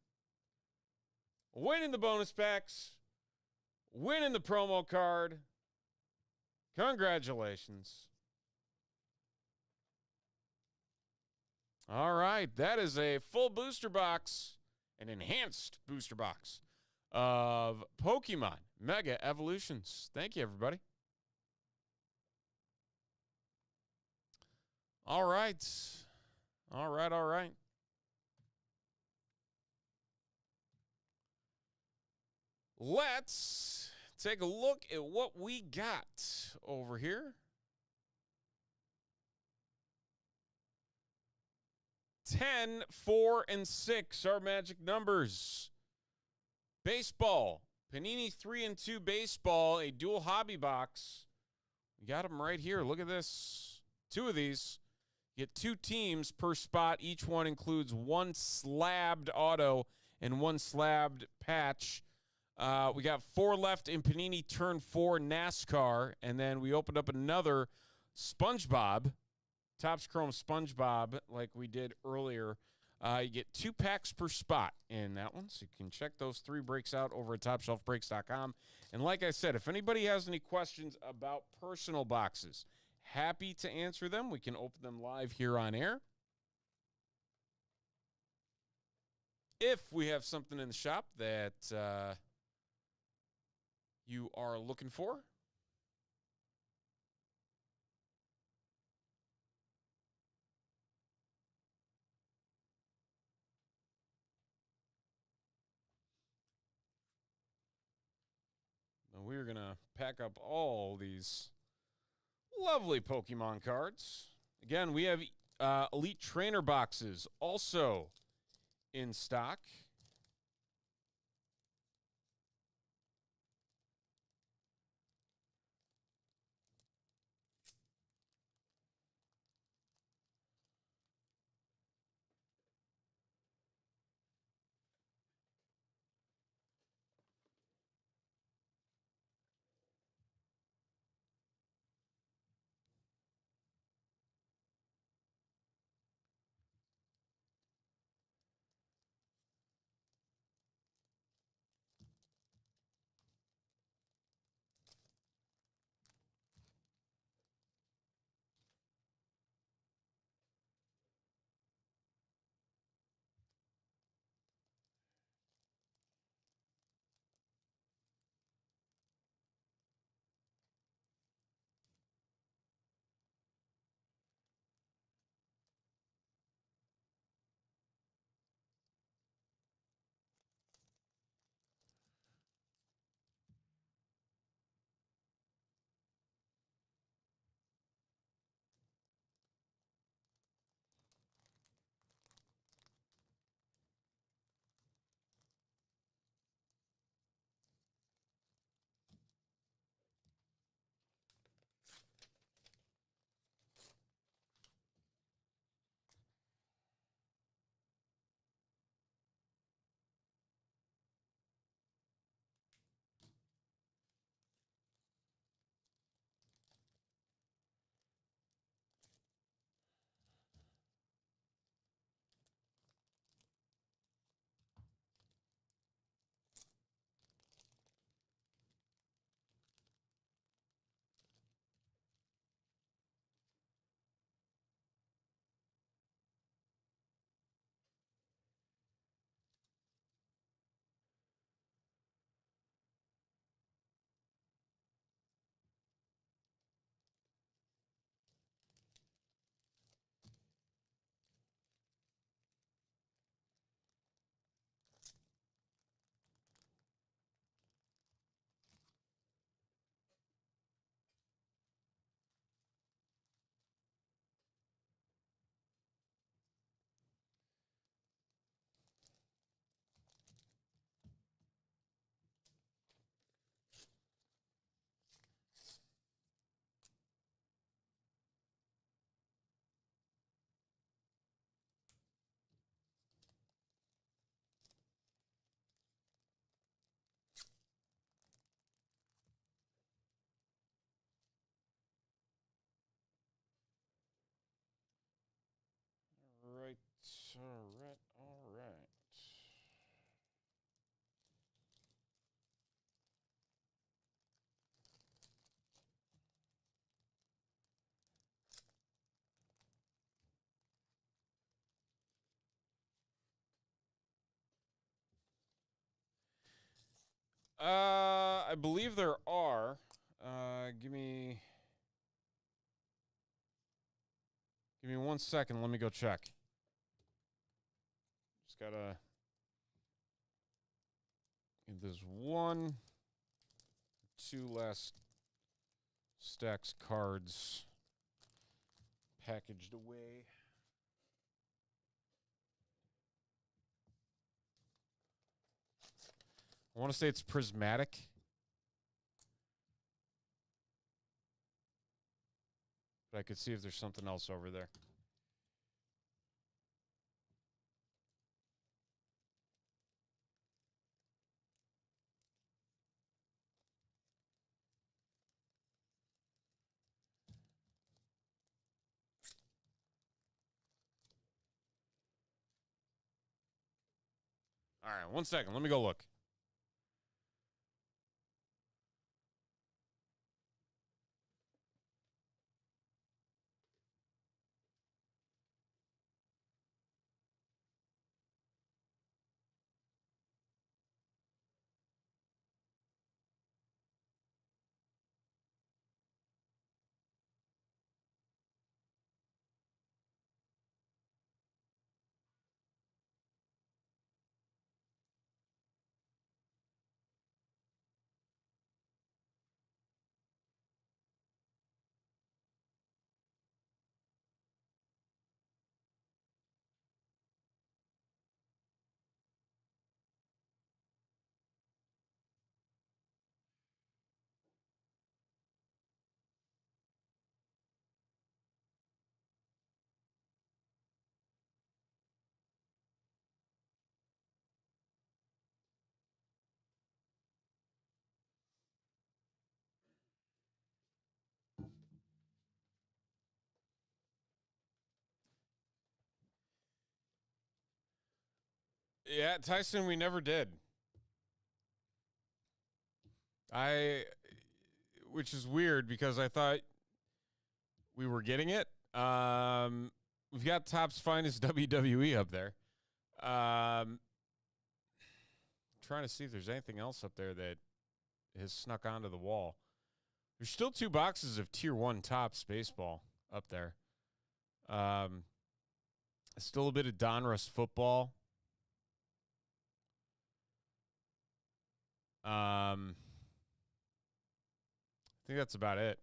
S1: winning the bonus packs, winning the promo card. Congratulations. All right, that is a full booster box, an enhanced booster box of Pokemon Mega Evolutions. Thank you, everybody. All right. All right, all right. Let's take a look at what we got over here. 10, 4, and 6 are magic numbers. Baseball, Panini 3 and 2 baseball, a dual hobby box. We got them right here. Look at this. 2 of these. You get 2 teams per spot. Each one includes 1 slabbed auto and 1 slabbed patch. We got 4 left in Panini Turn 4 NASCAR. And then we opened up another Spongebob. Topps Chrome Spongebob, like we did earlier. You get 2 packs per spot in that one, so you can check those 3 breaks out over at TopShelfBreaks.com. And like I said, if anybody has any questions about personal boxes, happy to answer them. We can open them live here on air. If we have something in the shop that you are looking for, we're going to pack up all these lovely Pokemon cards. Again, we have Elite Trainer boxes also in stock. All right. I believe there are. Give me 1 second. Let me go check. Just gotta get this one, two last stacks cards packaged away. I want to say it's prismatic. But I could see if there's something else over there. All right, 1 second. Let me go look. Yeah, Tyson, we never did. Which is weird because I thought we were getting it. We've got Top's Finest WWE up there. Trying to see if there's anything else up there that has snuck onto the wall. There's still 2 boxes of Tier 1 Topps baseball up there. Still a bit of Donruss football. I think that's about it.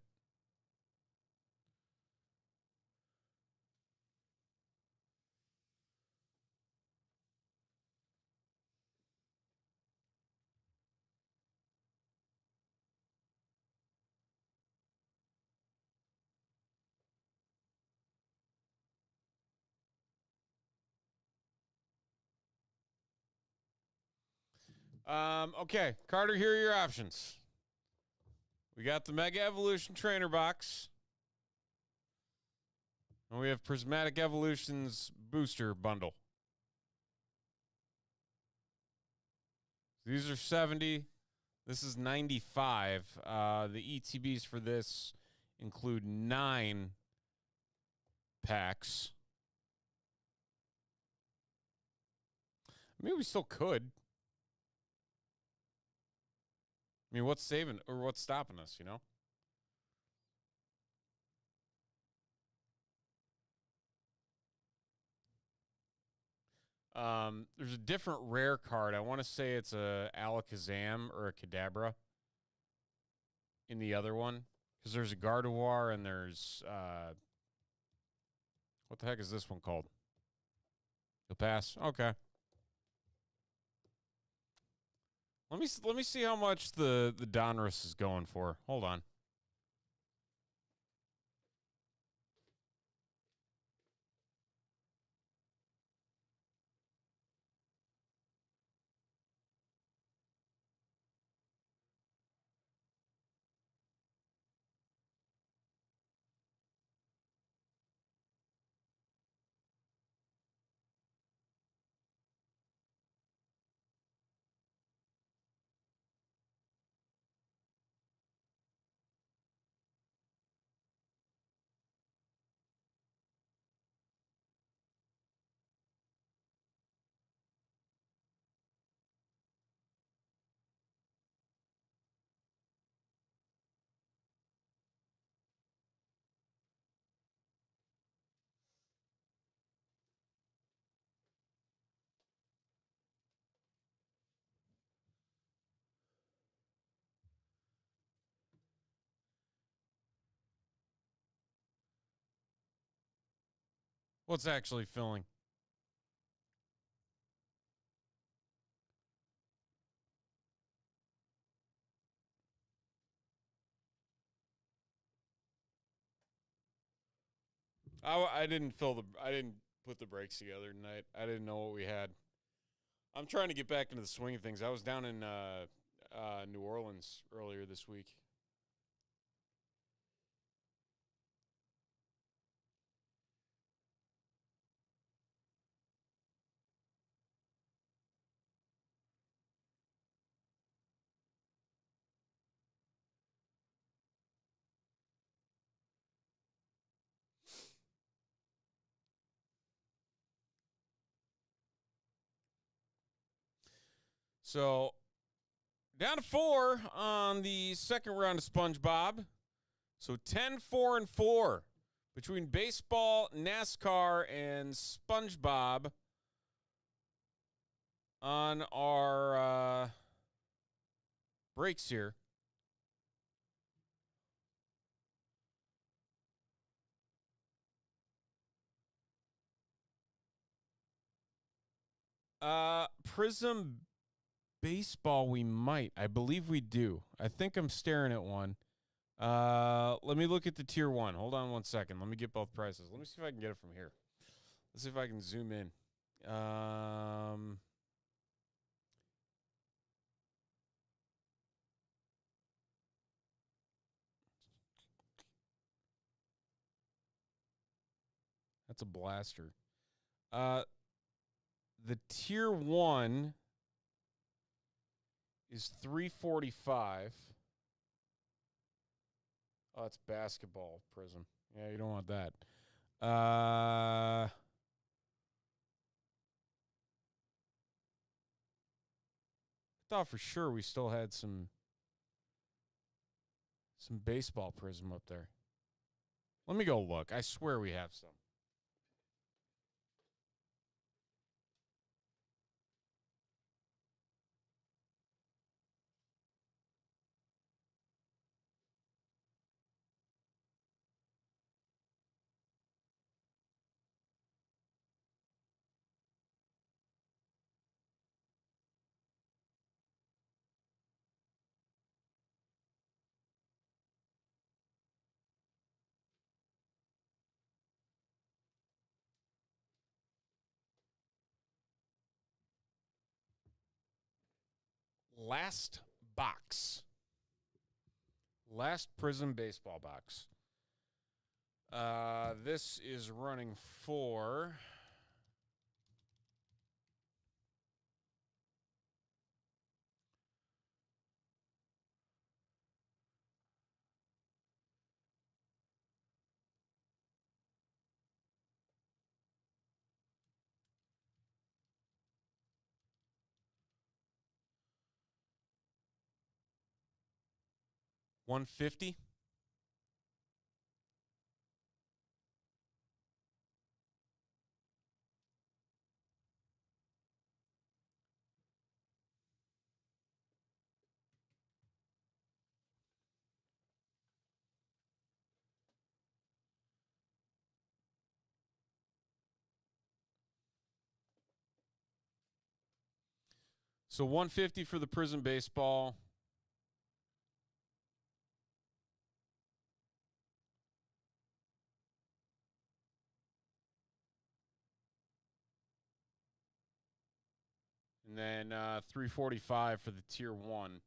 S1: Okay, Carter, here are your options. We got the Mega Evolution Trainer Box. And we have Prismatic Evolution's Booster Bundle. These are 70. This is 95. The ETBs for this include 9 packs. I mean, we still could. I mean, what's saving or what's stopping us, you know? There's a different rare card. I want to say it's a Alakazam or a Kadabra in the other one. Because there's a Gardevoir and there's what the heck is this one called? You'll pass. Okay. Let me see how much the Donruss is going for. Hold on. What's actually filling? I didn't I didn't put the brakes together tonight. I didn't know what we had. I'm trying to get back into the swing of things. I was down in New Orleans earlier this week. So down to 4 on the second round of SpongeBob. So 10, 4, and 4 between baseball, NASCAR, and SpongeBob on our breaks here. Prism baseball, we might. I believe we do. I think I'm staring at one. Let me look at the tier 1. Hold on 1 second. Let me get both prices. Let me see if I can get it from here. Let's see if I can zoom in. That's a blaster. The tier 1 is $345. Oh, it's basketball prism. Yeah, you don't want that. I thought for sure we still had some baseball prism up there. Let me go look. I swear we have some. Last box. Last Prism baseball box. This is running for $150. So $150 for the Prism baseball. And then $345 for the tier 1.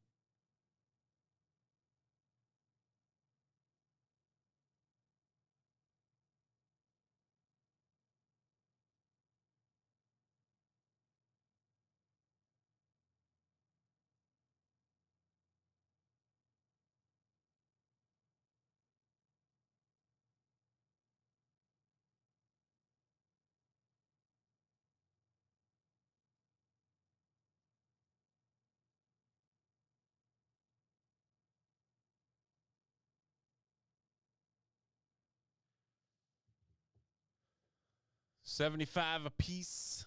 S1: $75 a piece.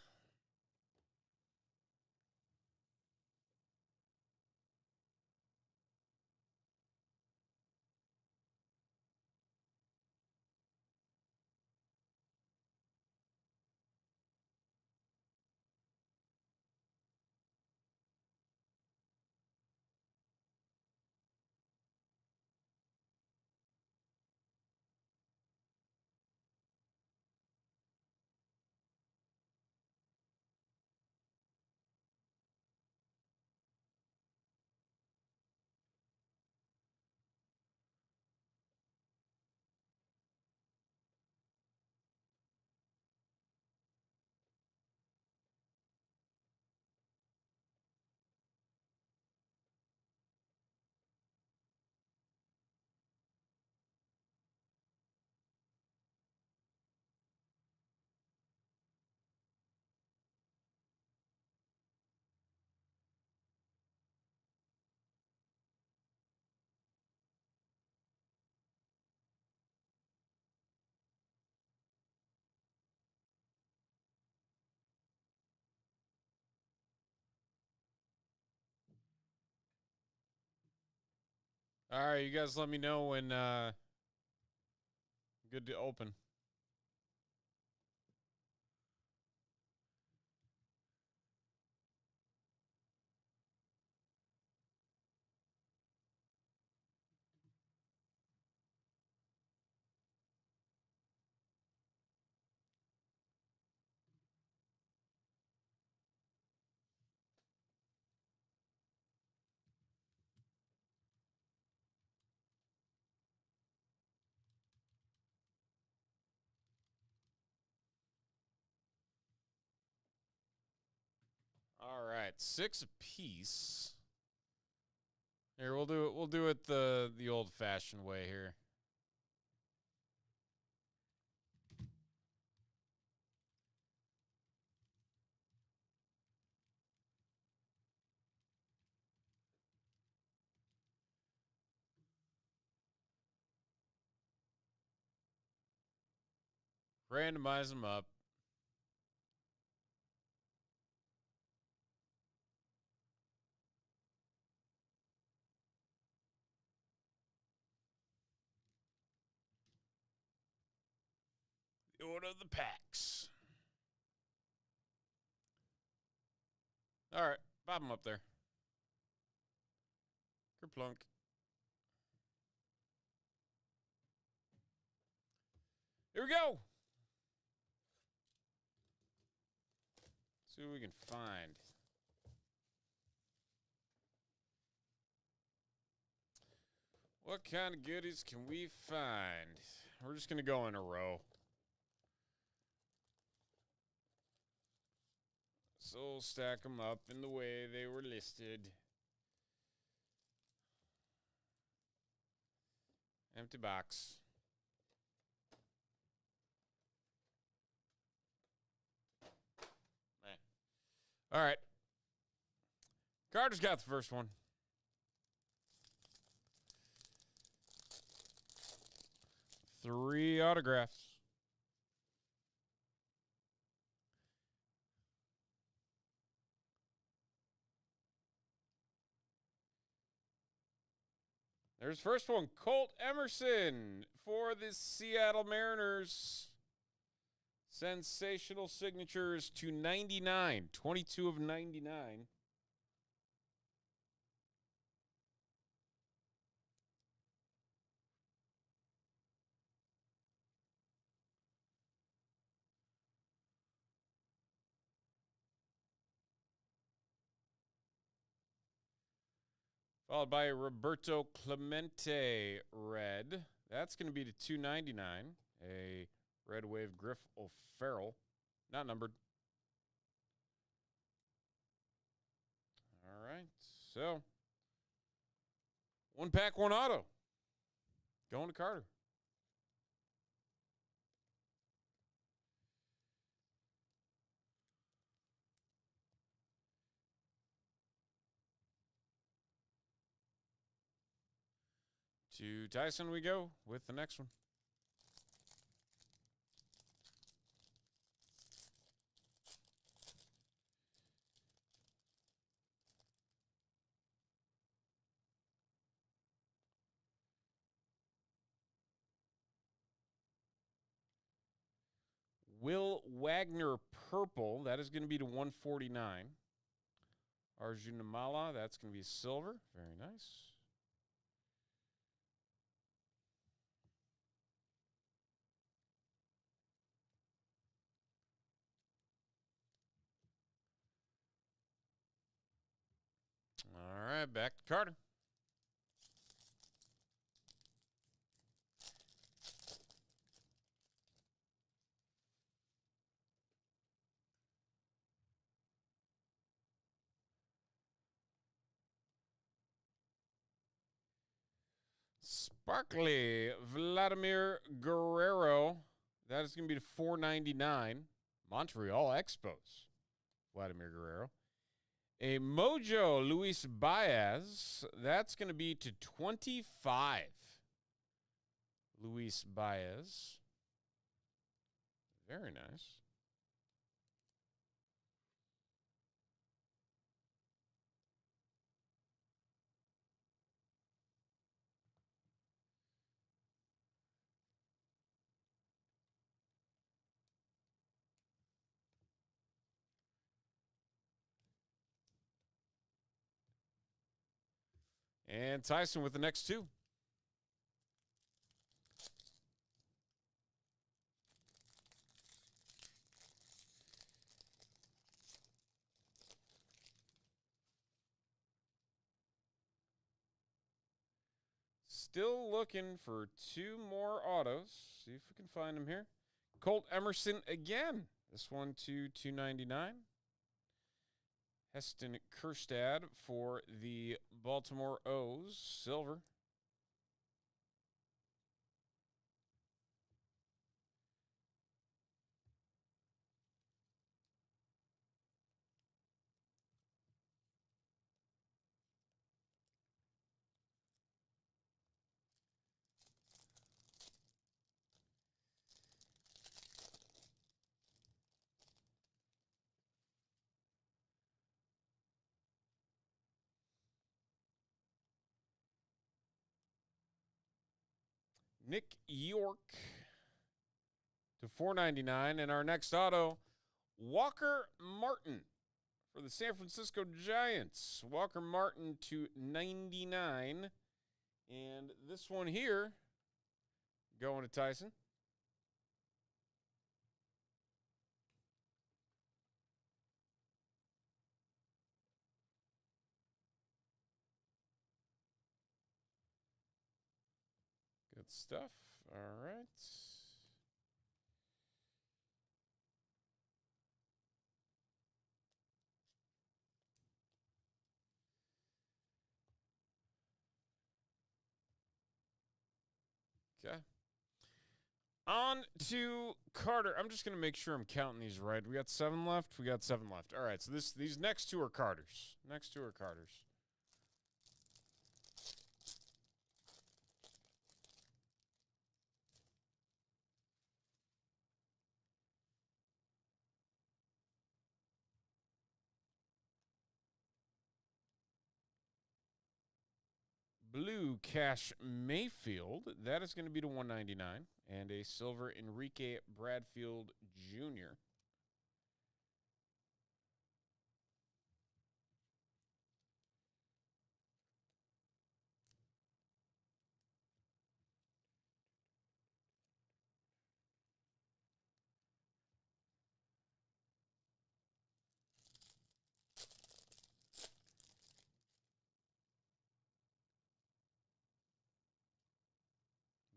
S1: All right, you guys let me know when good to open. All right, 6 apiece. Here, we'll do it. We'll do it the old-fashioned way here. Randomize them up. The order of the packs. All right, pop them up there. Kerplunk. Here we go. See what we can find. What kind of goodies can we find? We're just going to go in a row. So we'll stack them up in the way they were listed. Empty box. All right. Carter's got the first one. Three autographs. There's first one, Colt Emerson for the Seattle Mariners. Sensational signatures to 99. 22 of 99. Followed by Roberto Clemente red. That's going to be to 299. A Red Wave Griff O'Farrell. Not numbered. All right. So, one pack, one auto. Going to Carter. To Tyson we go with the next one. Will Wagner purple. That is going to be to 149. Arjunamala. That's going to be silver. Very nice. All right, back to Carter. Sparkly Vladimir Guerrero. That is going to be to 499. Montreal Expos. Vladimir Guerrero. A Mojo Luis Baez. That's going to be to 25. Luis Baez. Very nice. And Tyson with the next two. Still looking for two more autos. See if we can find them here. Colt Emerson again. This one to 299. Heston Kjerstad for the Baltimore O's. Silver. Nick York to 499. And our next auto, Walker Martin for the San Francisco Giants. Walker Martin to 99. And this one here, going to Tyson. Good stuff. All right. Okay. On to Carter. I'm just going to make sure I'm counting these right. We got 7 left. We got 7 left. All right. So these next two are Carters. Next two are Carters. Blue Cash Mayfield. That is going to be to 199. And a silver Enrique Bradfield Jr.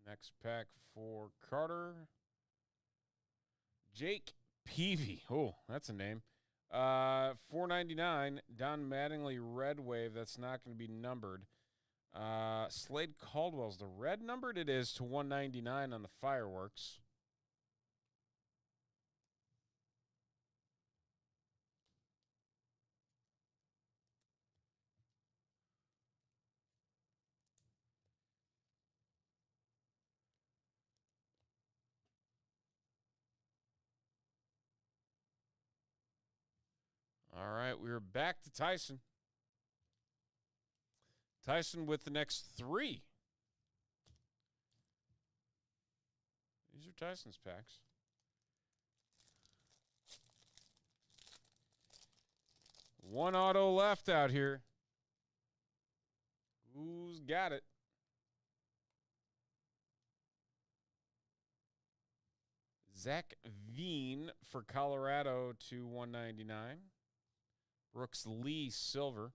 S1: Next pack for Carter. Jake Peavy. Oh, that's a name. 499. Don Mattingly Red Wave. That's not going to be numbered. Slade Caldwell's the red numbered. It is to 199 on the fireworks. All right, we're back to Tyson. Tyson with the next 3. These are Tyson's packs. One auto left out here. Who's got it? Zach Veen for Colorado to 199. Brooks Lee, silver.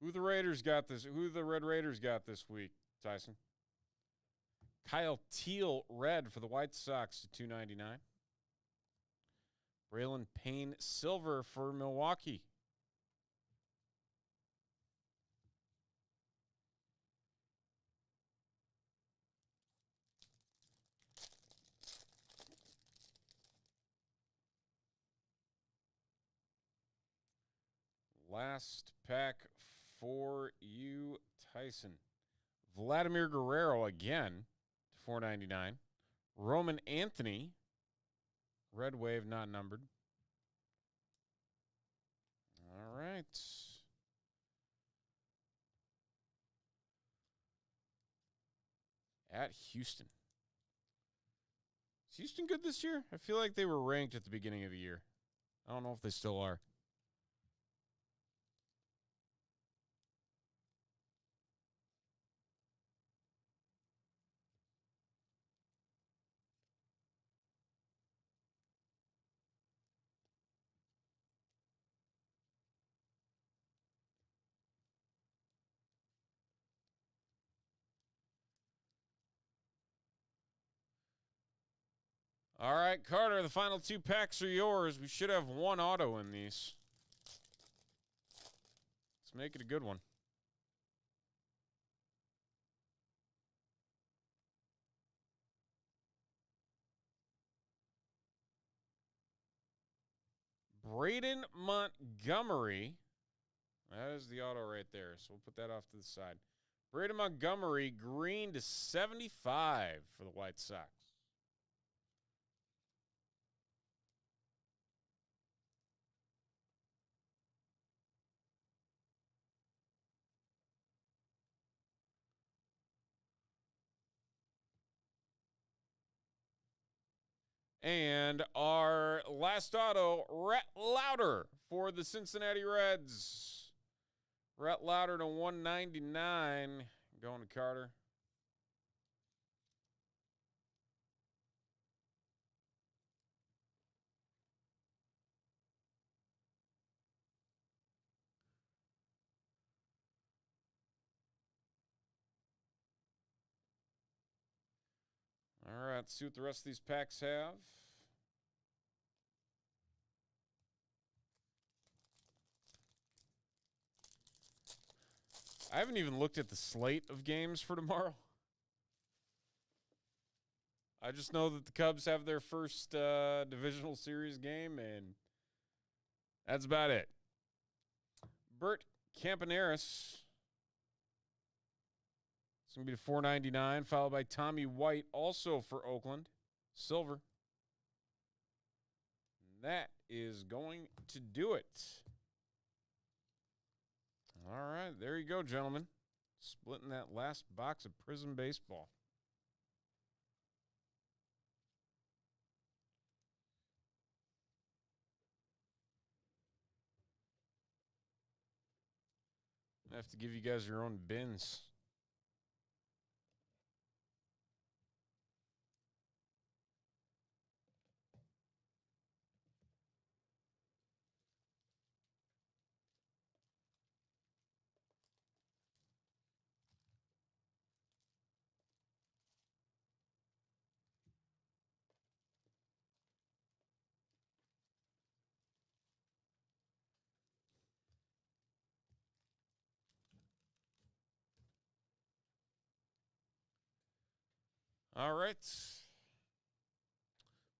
S1: Who the Raiders got this? Who the Red Raiders got this week, Tyson? Kyle Teal, red for the White Sox to 299. Braylon Payne, silver for Milwaukee. Last pack for you, Tyson. Vladimir Guerrero again to 499. Roman Anthony, red wave, not numbered. All right. at Houston. Is Houston good this year? I feel like they were ranked at the beginning of the year. I don't know if they still are. All right, Carter, the final 2 packs are yours. We should have 1 auto in these. Let's make it a good one. Braden Montgomery. That is the auto right there, so we'll put that off to the side. Braden Montgomery, green to 75 for the White Sox. And our last auto, Rhett Lauder for the Cincinnati Reds. Rhett Lauder to 199. Going to Carter. All right, let's see what the rest of these packs have. I haven't even looked at the slate of games for tomorrow. I just know that the Cubs have their first divisional series game, and that's about it. Bert Campaneris. It's going to be to 499, followed by Tommy White, also for Oakland. Silver. And that is going to do it. All right, there you go, gentlemen. Splitting that last box of Prism Baseball. I have to give you guys your own bins. All right.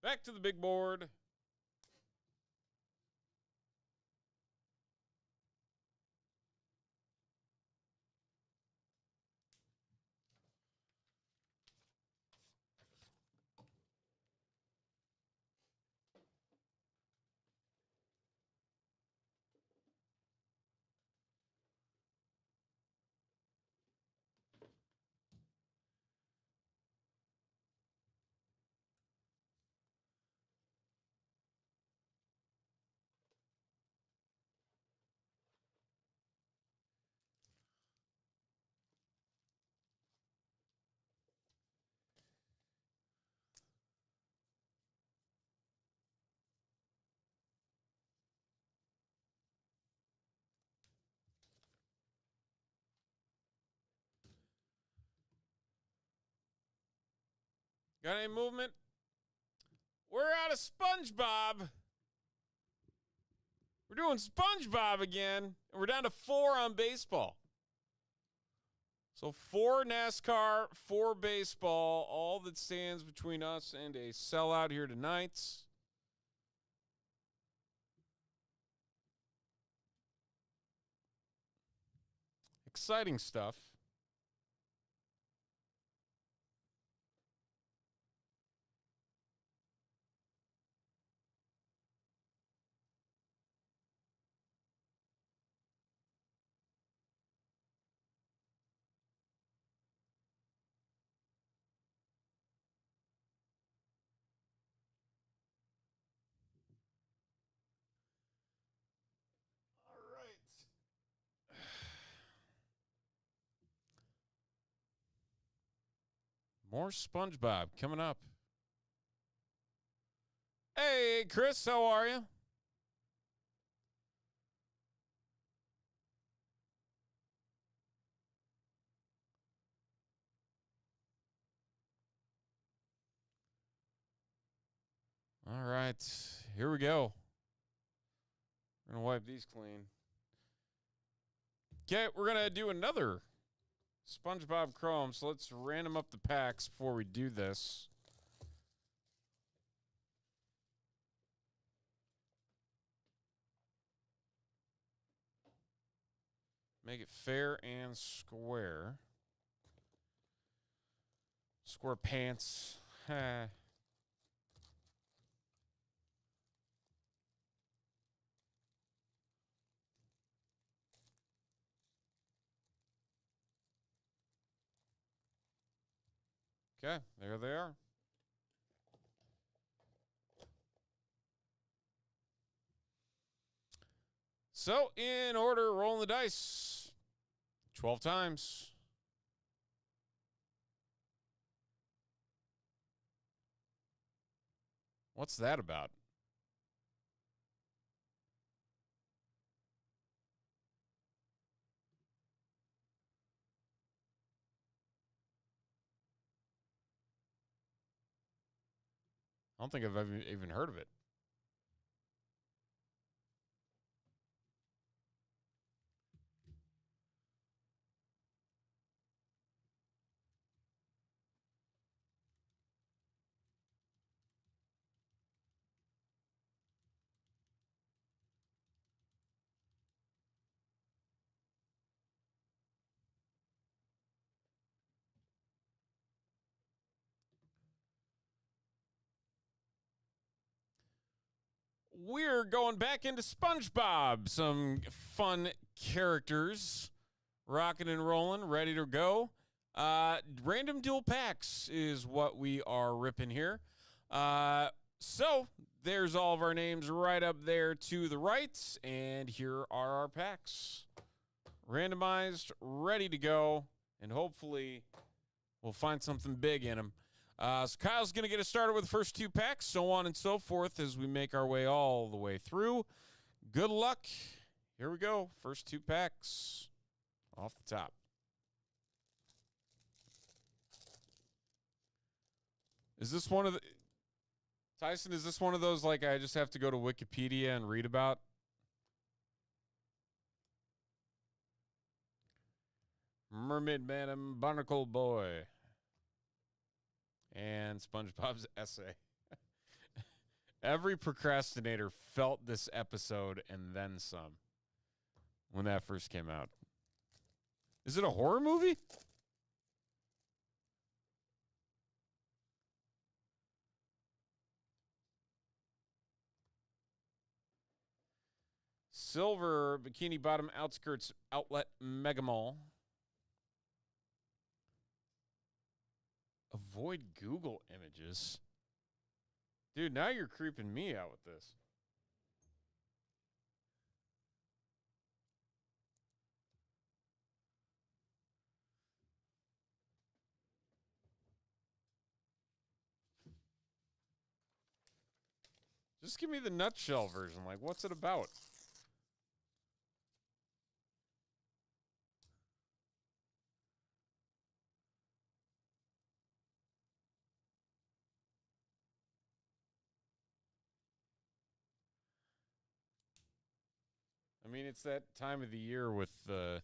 S1: Back to the big board. Got any movement? We're out of Spongebob. We're doing Spongebob again. And we're down to 4 on baseball. So 4 NASCAR, 4 baseball. All that stands between us and a sellout here tonight. Exciting stuff. More SpongeBob coming up. Hey, Chris, how are you? All right, here we go. We're going to wipe these clean. Okay, we're going to do another SpongeBob Chrome, so let's random up the packs before we do this. Make it fair and square. Square pants. Okay, there they are. So, in order, rolling the dice 12 times. What's that about? I don't think I've even heard of it. We're going back into SpongeBob. Some fun characters. Rocking and rolling, ready to go. Random dual packs is what we are ripping here. So there's all of our names right up there to the right. And here are our packs. Randomized, ready to go. And hopefully we'll find something big in them. So Kyle's going to get us started with the first two packs, so on and so forth as we make our way all the way through. Good luck. Here we go. First two packs off the top. Is this one of the... Tyson, is this one of those, like, I just have to go to Wikipedia and read about? Mermaid Man and Barnacle Boy. And SpongeBob's essay. Every procrastinator felt this episode and then some when that first came out. Is it a horror movie? Silver Bikini Bottom Outskirts Outlet Mega Mall. Avoid Google images. Dude, now you're creeping me out with this. Just give me the nutshell version. Like, what's it about? I mean, it's that time of the year with the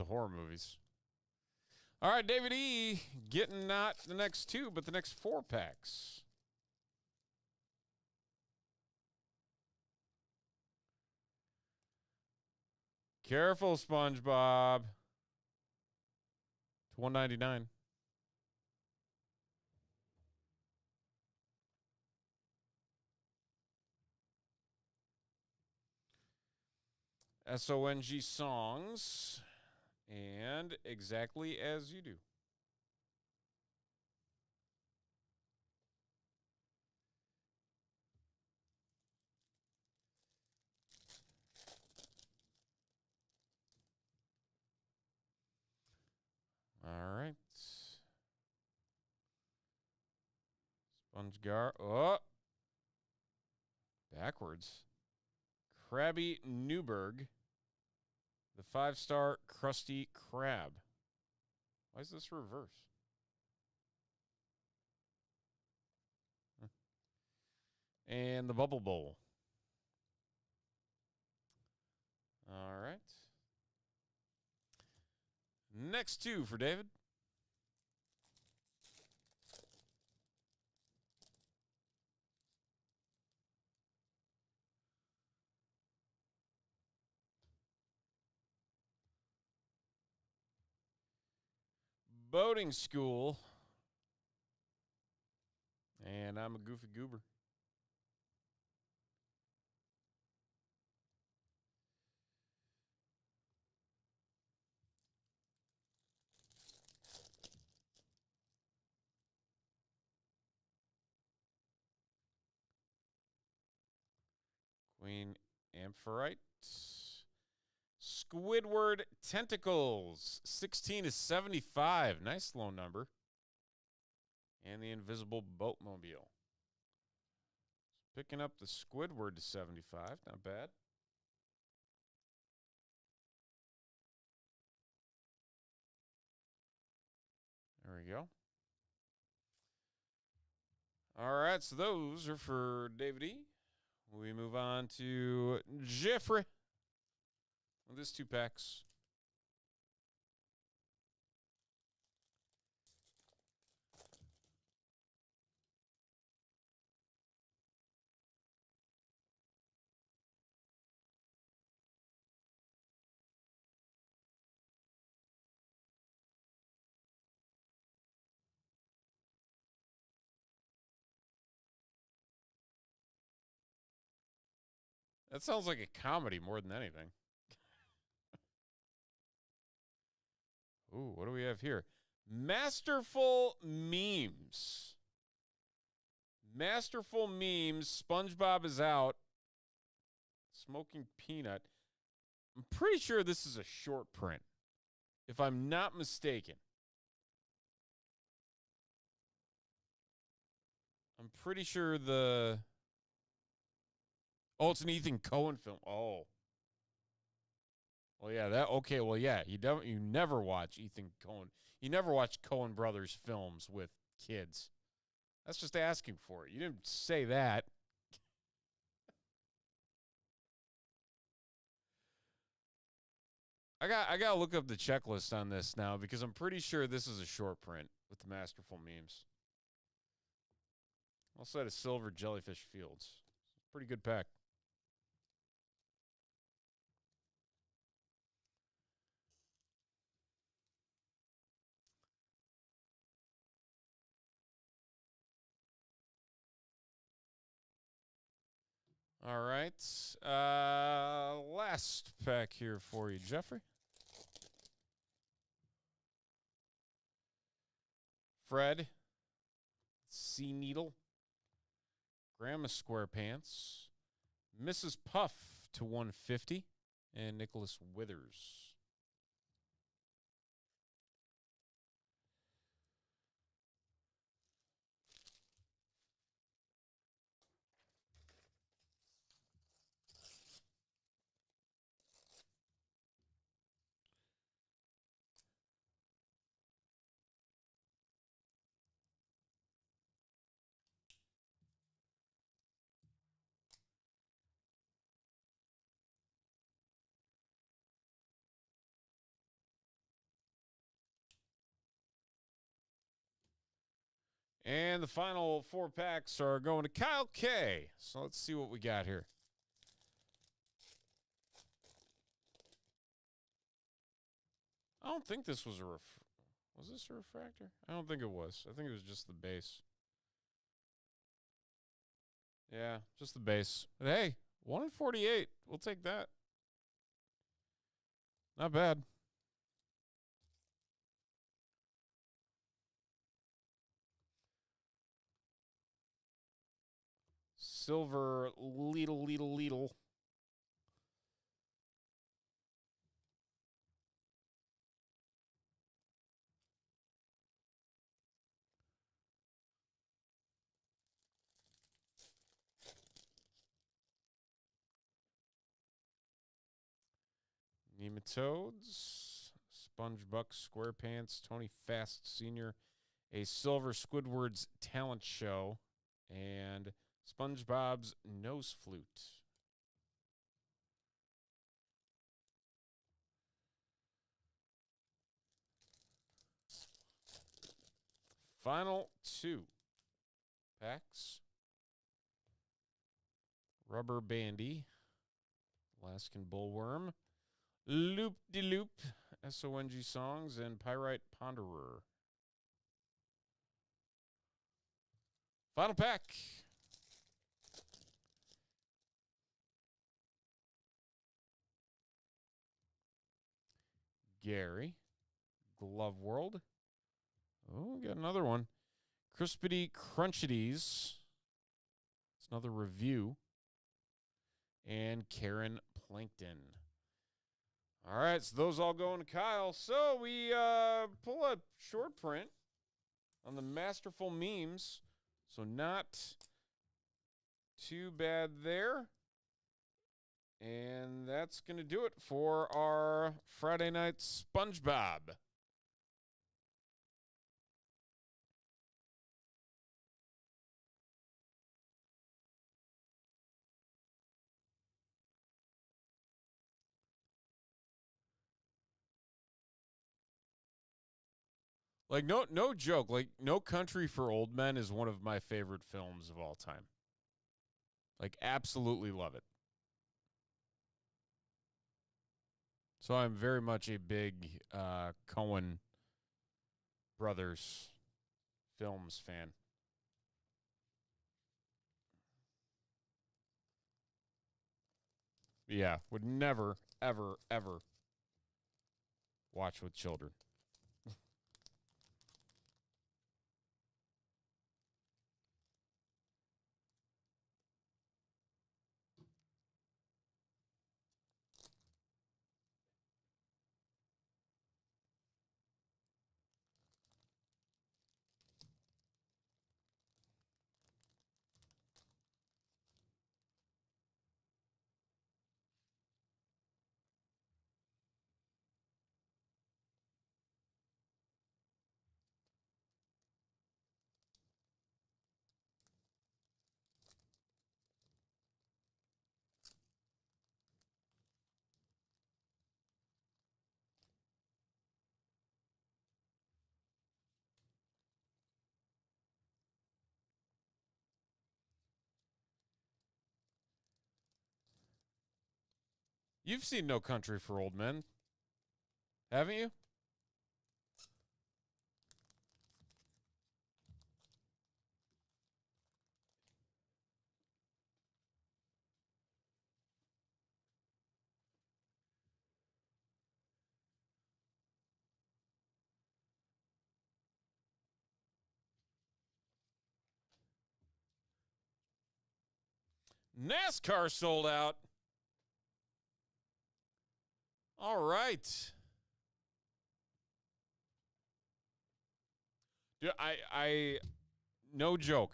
S1: horror movies. All right, David E. getting not the next two, but the next four packs. Careful, SpongeBob. It's $1.99. SONG songs. And exactly as you do. SpongeGar. Oh. Backwards. Krabby Newberg. The 5-star Krusty Krab. Why is this reverse? And the Bubble Bowl. All right. Next two for David. Boating school. And I'm a goofy goober. Queen Amphitrite. Squidward Tentacles. 16/75. Nice low number. And the Invisible Boatmobile. Picking up the Squidward to 75. Not bad. There we go. All right, so those are for David E. We move on to Jeffrey with his 2 packs. That sounds like a comedy more than anything. Ooh, what do we have here? Masterful Memes. Masterful Memes. SpongeBob is out. Smoking Peanut. I'm pretty sure this is a short print, if I'm not mistaken. I'm pretty sure the... Oh, it's an Ethan Coen film. Oh. Well, yeah, that... Okay, well, yeah, you never watch Ethan Coen. You never watch Coen Brothers films with kids. That's just asking for it. You didn't say that. I got to look up the checklist on this now because I'm pretty sure this is a short print with the Masterful Memes. Also had a Silver Jellyfish Fields. Pretty good pack. All right. Last pack here for you, Jeffrey. Fred. Sea Needle. Grandma Squarepants. Mrs. Puff to 150. And Nicholas Withers. And the final 4 packs are going to Kyle K. So let's see what we got here. I don't think this was a was this a refractor? I don't think it was. I think it was just the base. Yeah, just the base. But hey, 1 in 48. We'll take that. Not bad. Silver Leedle. Nematodes, SpongeBuck SquarePants, Tony Fast Sr., a Silver Squidward's talent show, and SpongeBob's nose flute. Final 2 packs. Rubber Bandy, Alaskan Bullworm, Loop de Loop, SONG Songs, and Pyrite Ponderer. Final pack. Gary, Glove World. Oh, we got another one. Crispity Crunchities. It's another review. And Karen Plankton. All right, so those all going to Kyle. So we pull a short print on the masterful memes. So not too bad there. And that's going to do it for our Friday night SpongeBob. Like, no joke. Like, No Country for Old Men is one of my favorite films of all time. Like, absolutely love it. So I'm very much a big Coen Brothers films fan. Yeah, would never, ever, ever watch with children. You've seen No Country for Old Men, haven't you? NASCAR sold out. All right. Dude, no joke.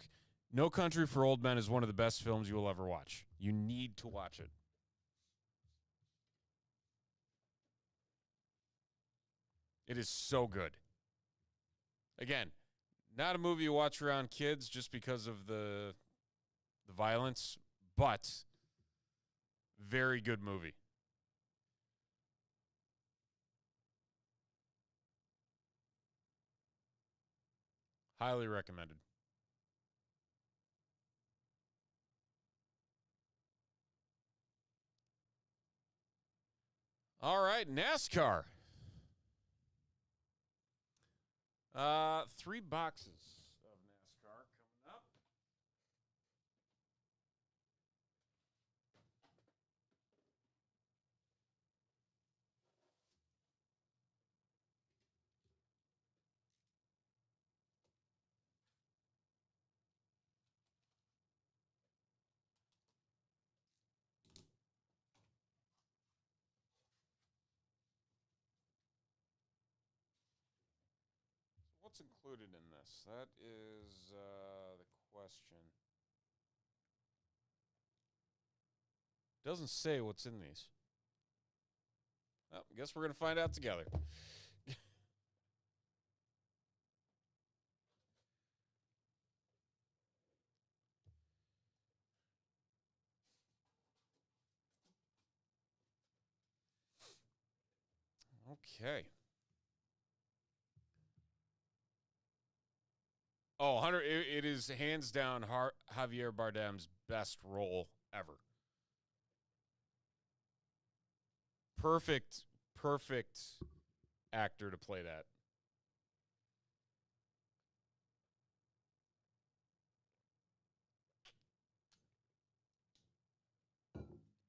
S1: No Country for Old Men is one of the best films you will ever watch. You need to watch it. It is so good. Again, not a movie you watch around kids just because of the violence, but very good movie. Highly recommended. All right, NASCAR. 3 boxes of NASCAR coming up. What's included in this? That is the question. Doesn't say what's in these. Oh, I guess we're going to find out together. Okay. Oh, 100. It is hands down Javier Bardem's best role ever. Perfect actor to play that.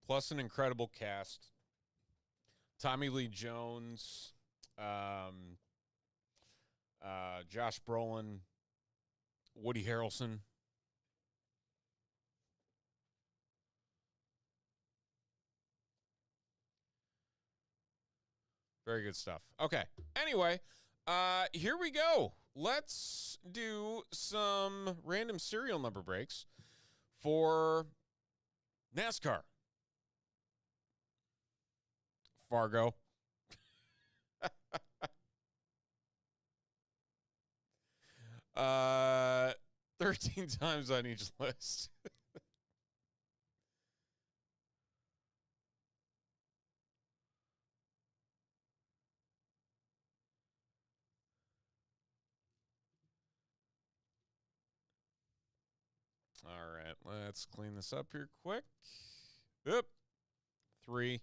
S1: Plus an incredible cast. Tommy Lee Jones, Josh Brolin, Woody Harrelson. Very good stuff. Okay. Anyway, here we go. Let's do some random serial number breaks for NASCAR. Fargo. 13 times on each list. All right, let's clean this up here quick. Oop. 3.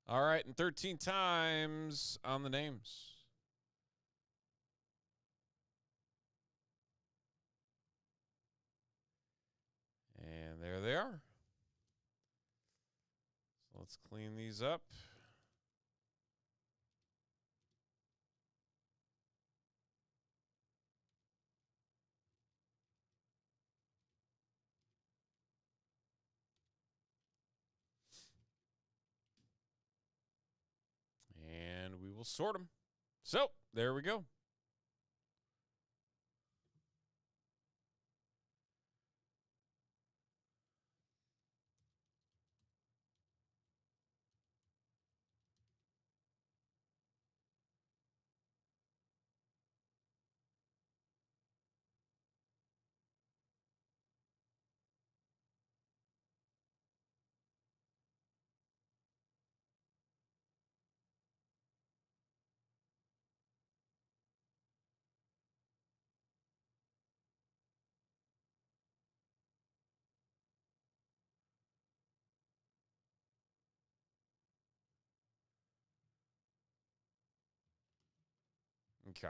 S1: All right, and 13 times on the names. And there they are. So let's clean these up. And we will sort them. So, there we go. Okay.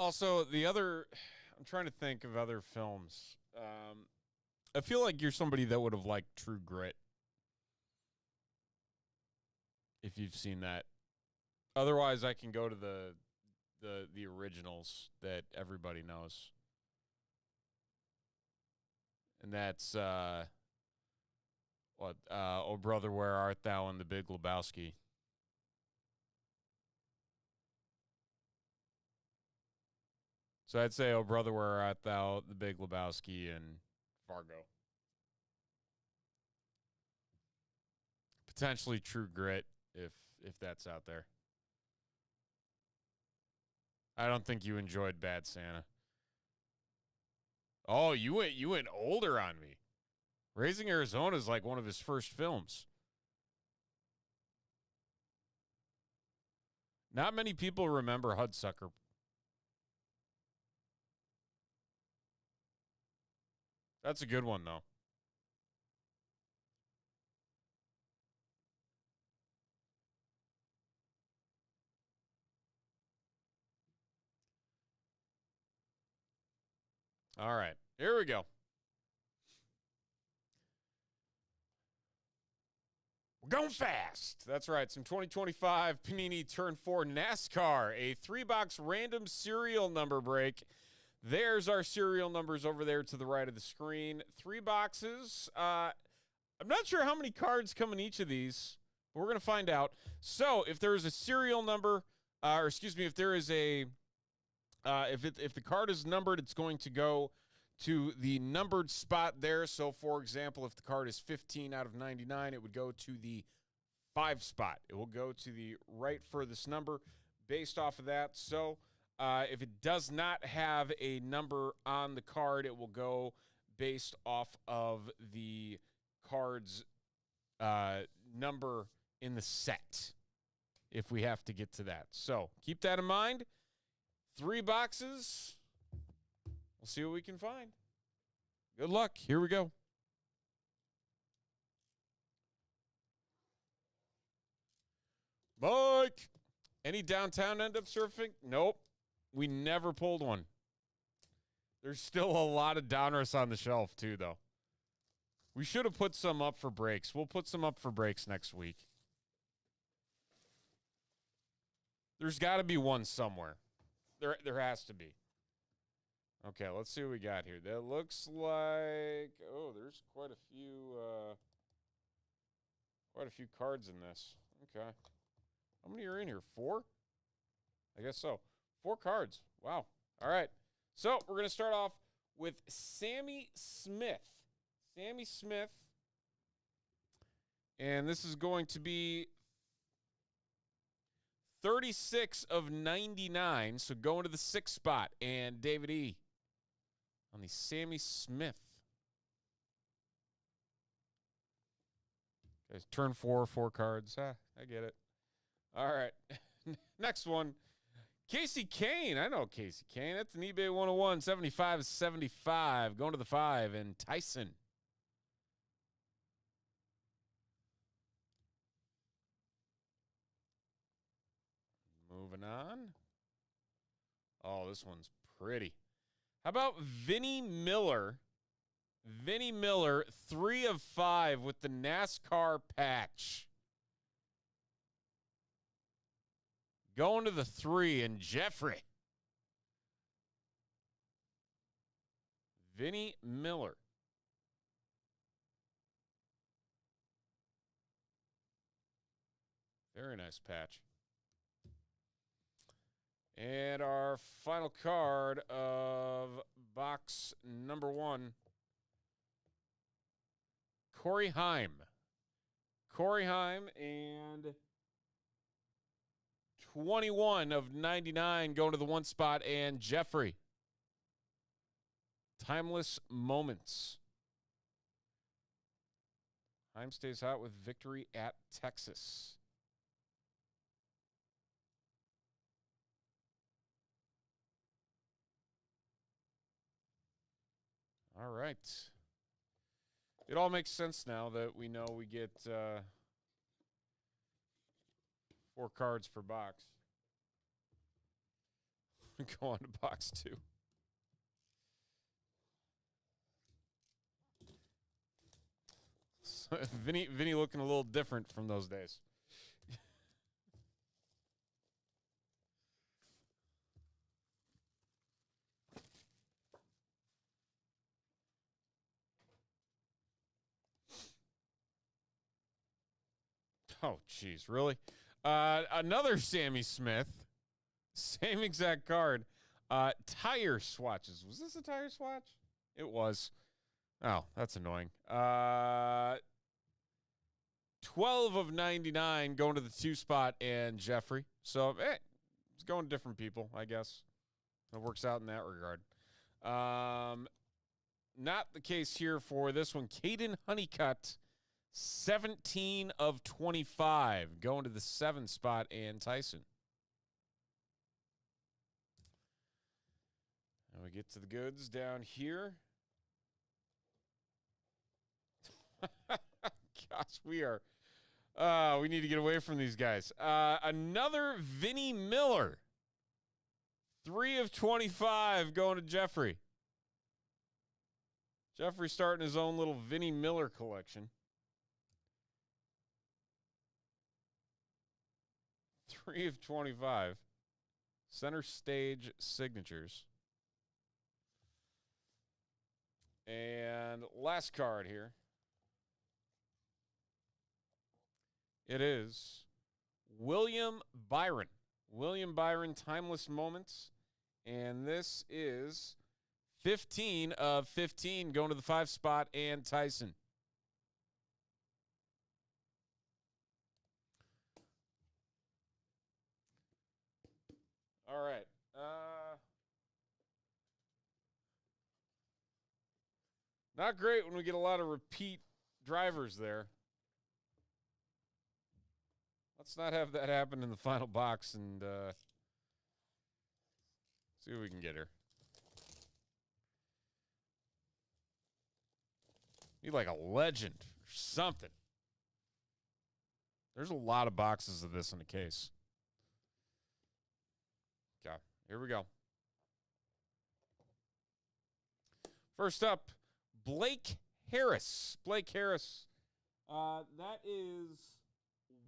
S1: Also, I'm trying to think of other films. I feel like you're somebody that would have liked True Grit. If you've seen that. Otherwise, I can go to the originals that everybody knows. And that's Oh Brother, Where Art Thou and The Big Lebowski. So I'd say Oh Brother, Where Art Thou, The Big Lebowski, and Fargo. Potentially True Grit if that's out there. I don't think you enjoyed Bad Santa. Oh, you went older on me. Raising Arizona is like one of his first films. Not many people remember Hudsucker. That's a good one, though. All right, here we go. We're going fast. That's right. Some 2025 Panini Turn 4 NASCAR, a 3-box random serial number break. There's our serial numbers over there to the right of the screen. 3 boxes. I'm not sure how many cards come in each of these, but we're going to find out. So if there is a serial number, if there is a, if the card is numbered, it's going to go to the numbered spot there. So, for example, if the card is 15 out of 99, it would go to the 5 spot. It will go to the right furthest number based off of that. So, if it does not have a number on the card, it will go based off of the card's number in the set, if we have to get to that. So, keep that in mind. 3 boxes. We'll see what we can find. Good luck. Here we go. Mike, any downtown end up surfing? Nope. We never pulled one. There's still a lot of downers on the shelf, too, though. We should have put some up for breaks. We'll put some up for breaks next week. There's got to be one somewhere. There has to be. Okay, let's see what we got here. That looks like, oh, there's quite a few cards in this. Okay. How many are in here? 4? I guess so. 4 cards. Wow. All right. So we're going to start off with Sammy Smith. Sammy Smith. And this is going to be 36 of 99. So going to the 6th spot. And David E. on the Sammy Smith. Guys, turn 4 cards. I get it. All right. Next one. Casey Kane. I know Casey Kane. That's an eBay 101. 75-75. Going to the 5. And Tyson. Moving on. Oh, this one's pretty. How about Vinnie Miller? Vinnie Miller, 3 of 5 with the NASCAR patch. Going to the 3, and Jeffrey. Vinnie Miller. Very nice patch. And our final card of box number 1. Corey Heim. Corey Heim, and 21 of 99 going to the 1 spot, and Jeffrey. Timeless Moments. Heim stays hot with victory at Texas. All right. It all makes sense now that we know we get 4 cards per box. Go on to box 2. So Vinny looking a little different from those days. Oh, jeez, really? Another Sammy Smith. Same exact card. Tire swatches. Was this a tire swatch? It was. Oh, that's annoying. 12 of 99 going to the 2 spot, and Jeffrey. So, it's going to different people, I guess. It works out in that regard. Not the case here for this one. Caden Honeycutt. 17 of 25 going to the 7 spot, and Tyson. And we get to the goods down here. Gosh, we are. We need to get away from these guys. Another Vinnie Miller. 3 of 25 going to Jeffrey. Jeffrey starting his own little Vinnie Miller collection. 3 of 25. Center stage signatures. And last card here. It is William Byron. William Byron, Timeless Moments. And this is 15 of 15 going to the 5 spot and Tyson. All right. Not great when we get a lot of repeat drivers there. Let's not have that happen in the final box and see what we can get here. Need like a legend or something. There's a lot of boxes of this in the case. Okay, here we go. First up, Blake Harris. Blake Harris. That is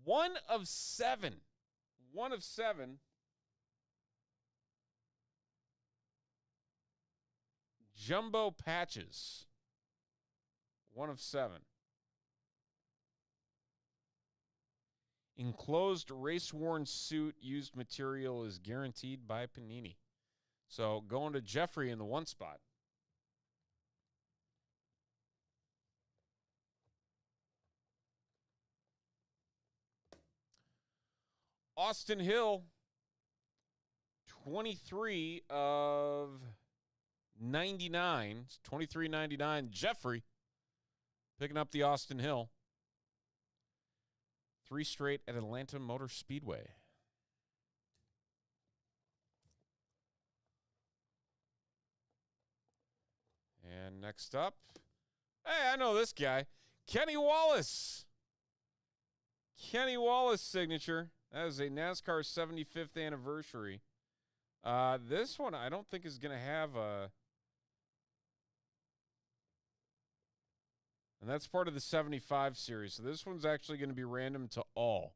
S1: 1 of 7. 1 of 7. Jumbo patches. 1 of 7. Enclosed race-worn suit used material is guaranteed by Panini. So going to Jeffrey in the 1 spot. Austin Hill, 23 of 99. 23.99. Jeffrey picking up the Austin Hill. 3 straight at Atlanta Motor Speedway. And next up, hey, I know this guy. Kenny Wallace. Kenny Wallace signature. That is a NASCAR 75th anniversary. This one I don't think is going to have a... And that's part of the 75 series. So this one's actually going to be random to all.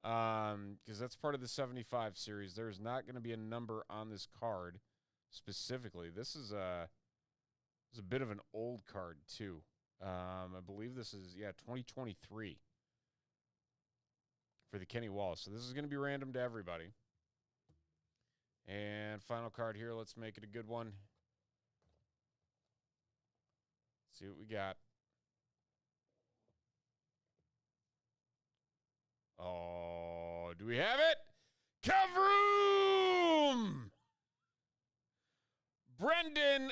S1: Because that's part of the 75 series. There's not going to be a number on this card specifically. This is a bit of an old card, too. I believe this is, 2023 for the Kenny Wallace. So this is going to be random to everybody. And final card here. Let's make it a good one. Let's see what we got. Oh, do we have it? Kavroom! Brendan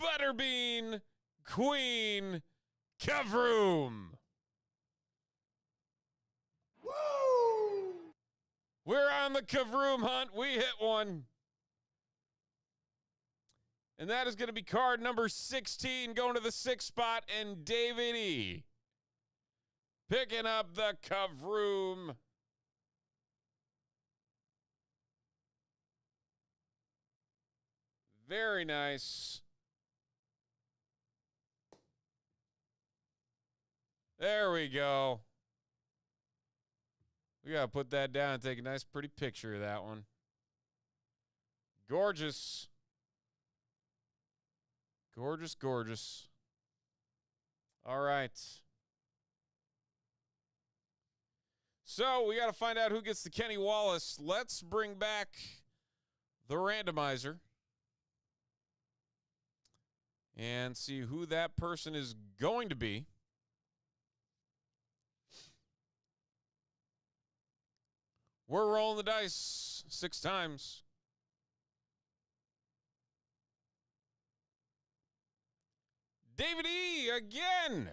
S1: Butterbean Queen Kavroom. Woo! We're on the Kavroom hunt. We hit one. And that is going to be card number 16 going to the 6th spot, and David E. picking up the Kavroom. Very nice. There we go. We got to put that down and take a nice, pretty picture of that one. Gorgeous. Gorgeous, gorgeous. All right. So we got to find out who gets the Kenny Wallace. Let's bring back the randomizer and see who that person is going to be. We're rolling the dice 6 times. David E. again.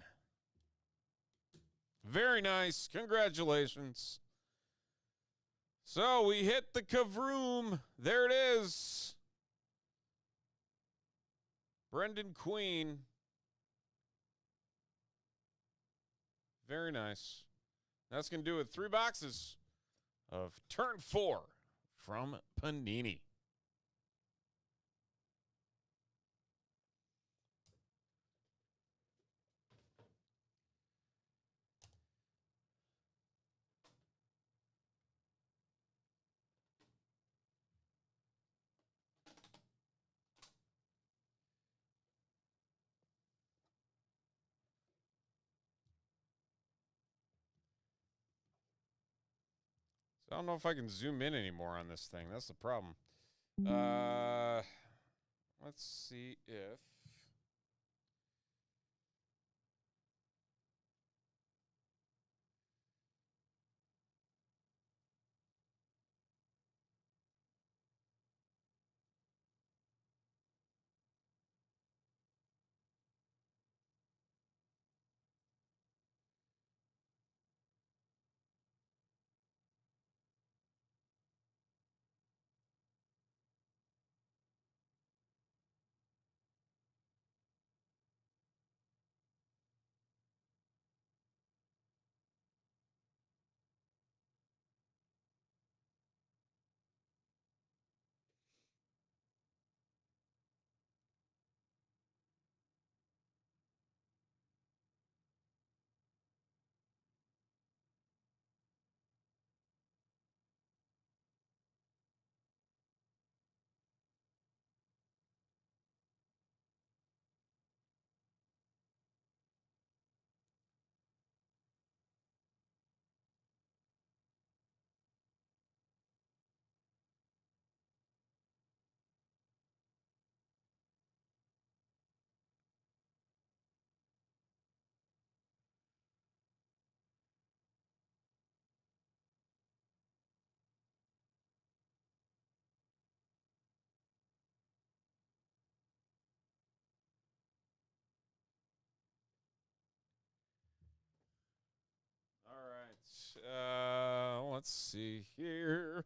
S1: Very nice. Congratulations. So we hit the Kavroom. There it is. Brendan Queen. Very nice. That's going to do it. 3 boxes of Turn 4 from Panini. So I don't know if I can zoom in anymore on this thing. That's the problem. Let's see if... All right. Let's see here.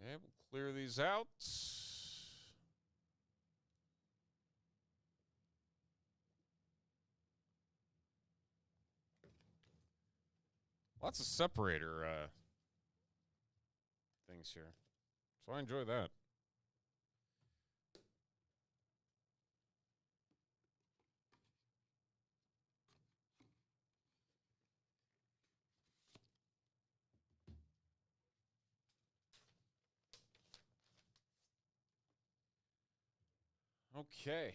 S1: Okay, we'll clear these out. Lots of separator things here. So I enjoy that. Okay.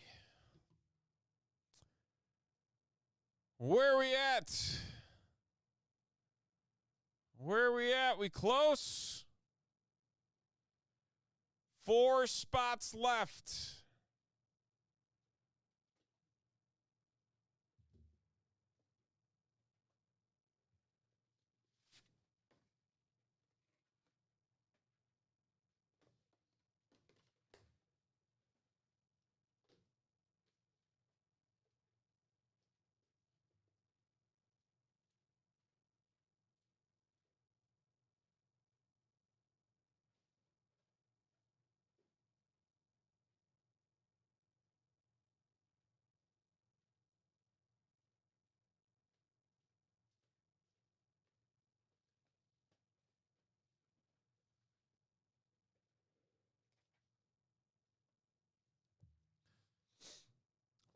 S1: Where are we at? Where are we at? We close? 4 spots left.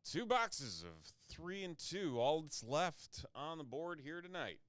S1: Two boxes of 3 and 2. All that's left on the board here tonight.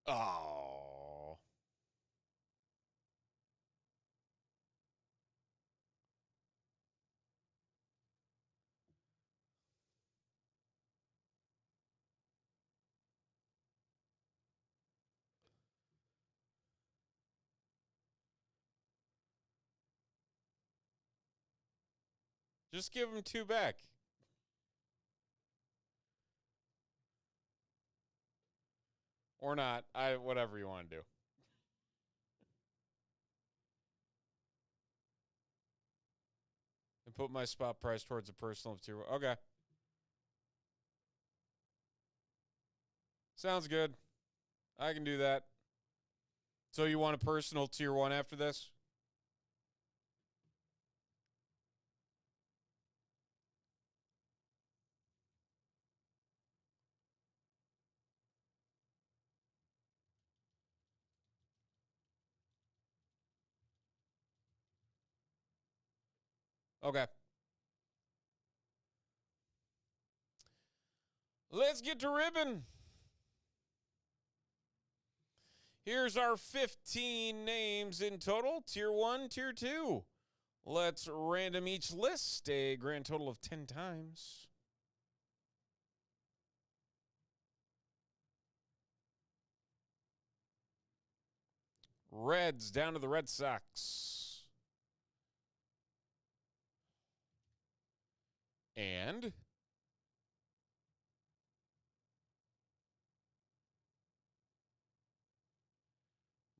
S1: Oh. Just give him 2 back. Or not. Whatever you want to do. And put my spot price towards a personal of tier 1. Okay. Sounds good. I can do that. So you want a personal tier 1 after this? Okay. Let's get to ribbon. Here's our 15 names in total. Tier 1, Tier 2. Let's random each list a grand total of 10 times. Reds down to the Red Sox. And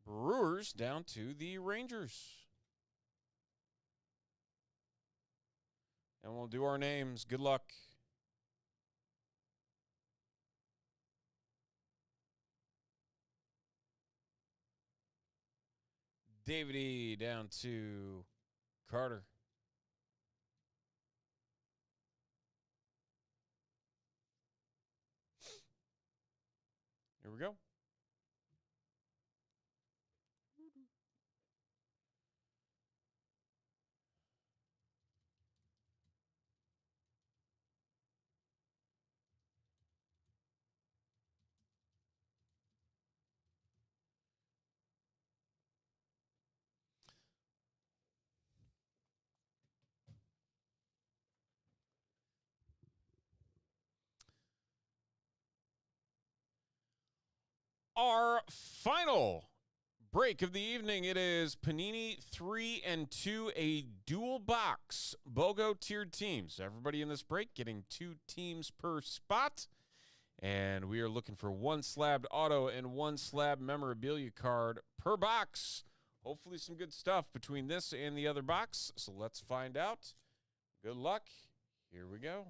S1: Brewers down to the Rangers. And we'll do our names. Good luck. David E. down to Carter. Here we go. Our final break of the evening. It is Panini 3 and 2, a dual box BOGO tiered teams. Everybody in this break getting 2 teams per spot. And we are looking for 1 slabbed auto and 1 slab memorabilia card per box. Hopefully some good stuff between this and the other box. So let's find out. Good luck. Here we go.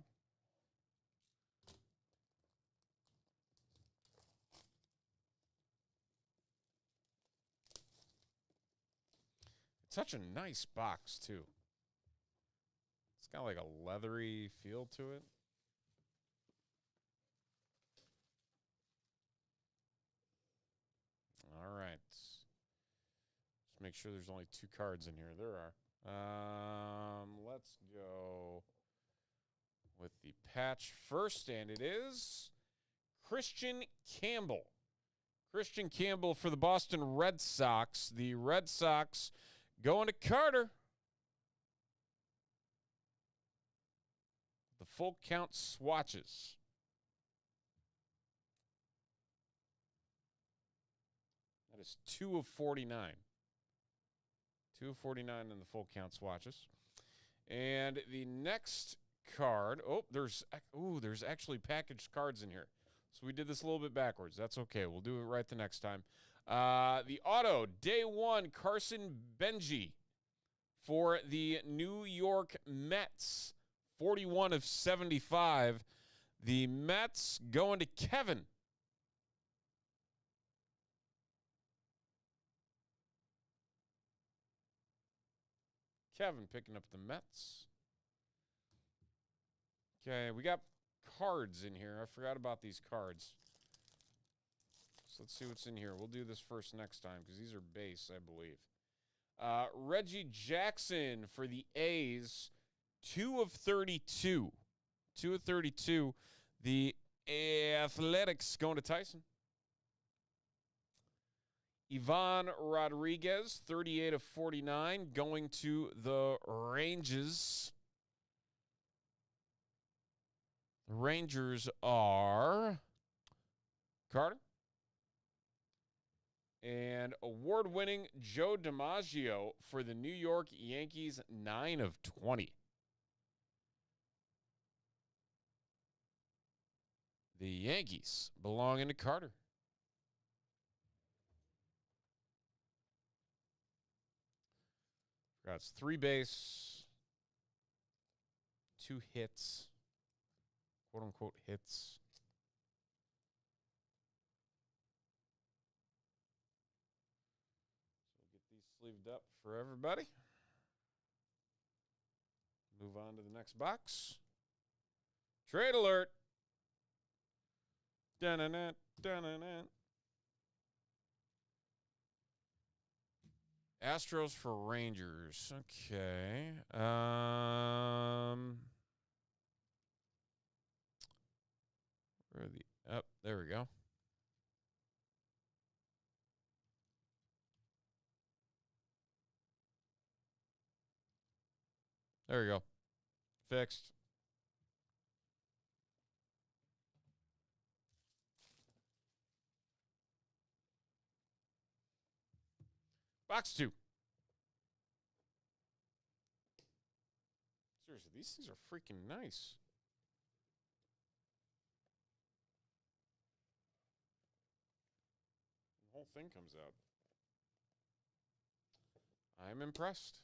S1: It's such a nice box, too. It's got like a leathery feel to it. All right. Just make sure there's only 2 cards in here. There are. Let's go with the patch first, and it is Christian Campbell. Christian Campbell for the Boston Red Sox. The Red Sox going to Carter. The full count swatches. That is 2 of 49. 2 of 49 in the full count swatches. And the next card, there's actually packaged cards in here. So we did this a little bit backwards. That's okay. We'll do it right the next time. The auto, day 1, Carson Benji for the New York Mets. 41 of 75. The Mets going to Kevin. Kevin picking up the Mets. Okay, we got cards in here. I forgot about these cards. So let's see what's in here. We'll do this first next time because these are base, I believe. Reggie Jackson for the A's. 2 of 32. 2 of 32. The Athletics going to Tyson. Ivan Rodriguez, 38 of 49, going to the Rangers. The Rangers are Carter and award-winning Joe DiMaggio for the New York Yankees, 9 of 20. The Yankees belonging to Carter. That's 3 base, 2 hits, quote unquote hits. So we'll get these sleeved up for everybody. Move on to the next box. Trade alert. Dun-dun-dun, dun-dun-dun. Astros for Rangers. Okay. Where are the there we go. There we go. Fixed. Box 2. Seriously, these things are freaking nice. The whole thing comes out. I'm impressed.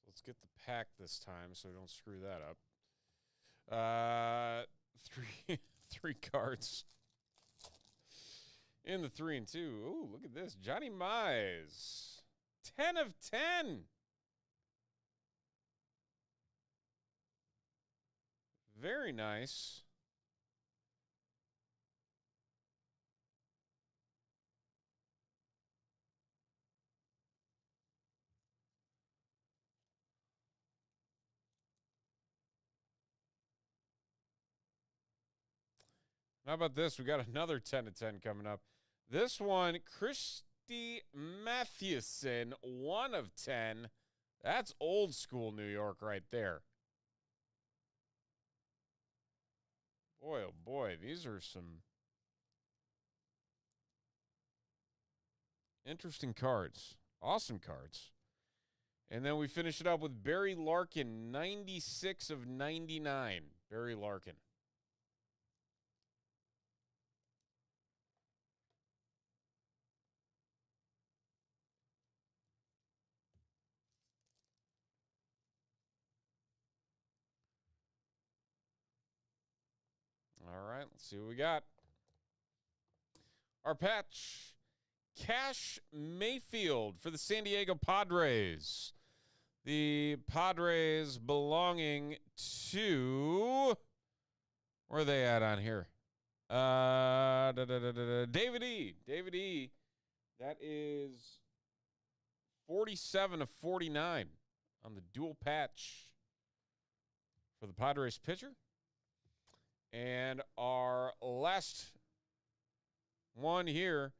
S1: Let's get the pack this time so we don't screw that up. Three cards. In the 3 and 2. Ooh, look at this. Johnny Mize. 10 of 10. Very nice. How about this? We got another 10 of 10 coming up. This one, Christy Mathewson, 1 of 10. That's old school New York right there. Boy, oh boy, these are some interesting cards. Awesome cards. And then we finish it up with Barry Larkin, 96 of 99. Barry Larkin. All right, let's see what we got. Our patch, Cash Mayfield for the San Diego Padres. The Padres belonging to, where are they at on here? David E. David E. That is 47 of 49 on the dual patch for the Padres pitcher. And our last one here,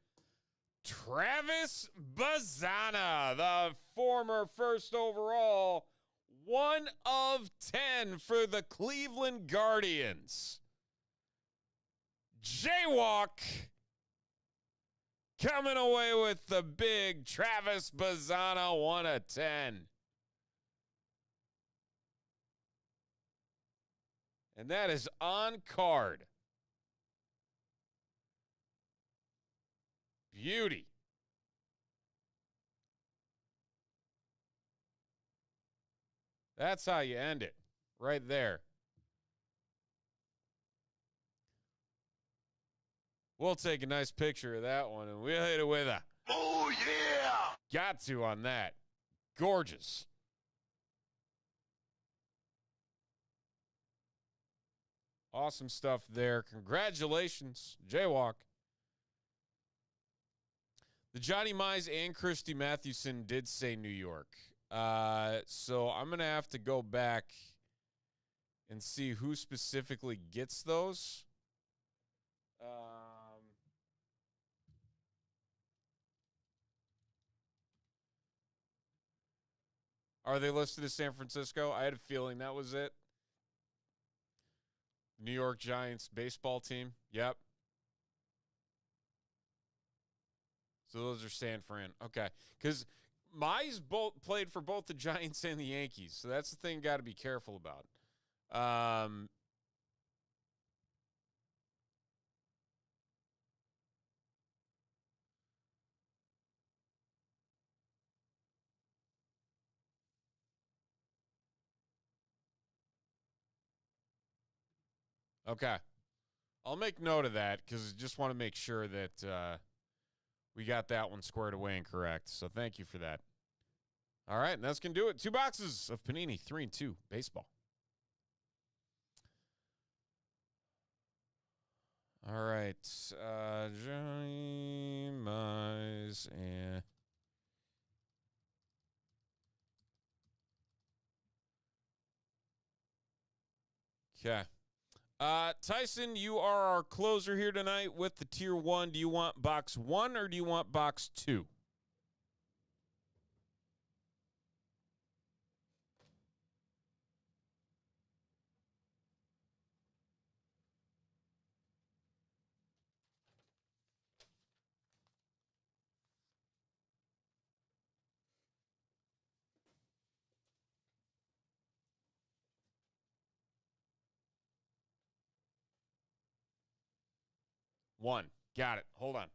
S1: Travis Bazzana, the former first overall, 1 of 10 for the Cleveland Guardians. Jaywalk coming away with the big Travis Bazzana, 1 of 10. And that is on card. Beauty. That's how you end it. Right there. We'll take a nice picture of that one, and we'll hit it with a
S5: Oh, yeah!
S1: Got to on that. Gorgeous. Awesome stuff there. Congratulations, Jaywalk. The Johnny Mize and Christy Mathewson did say New York. So I'm going to have to go back and see who specifically gets those. Are they listed as San Francisco? I had a feeling that was it. New York Giants baseball team. Yep. So those are San Fran. Okay. Because Mize both played for both the Giants and the Yankees. So that's the thing got to be careful about. Okay. I'll make note of that because I just want to make sure that we got that one squared away and correct. So thank you for that. All right, and that's going to do it. 2 boxes of Panini, 3 and 2 baseball. All right, Johnny Mize and okay. Tyson, you are our closer here tonight with the tier 1. Do you want box 1 or do you want box 2? One. Got it. Hold on.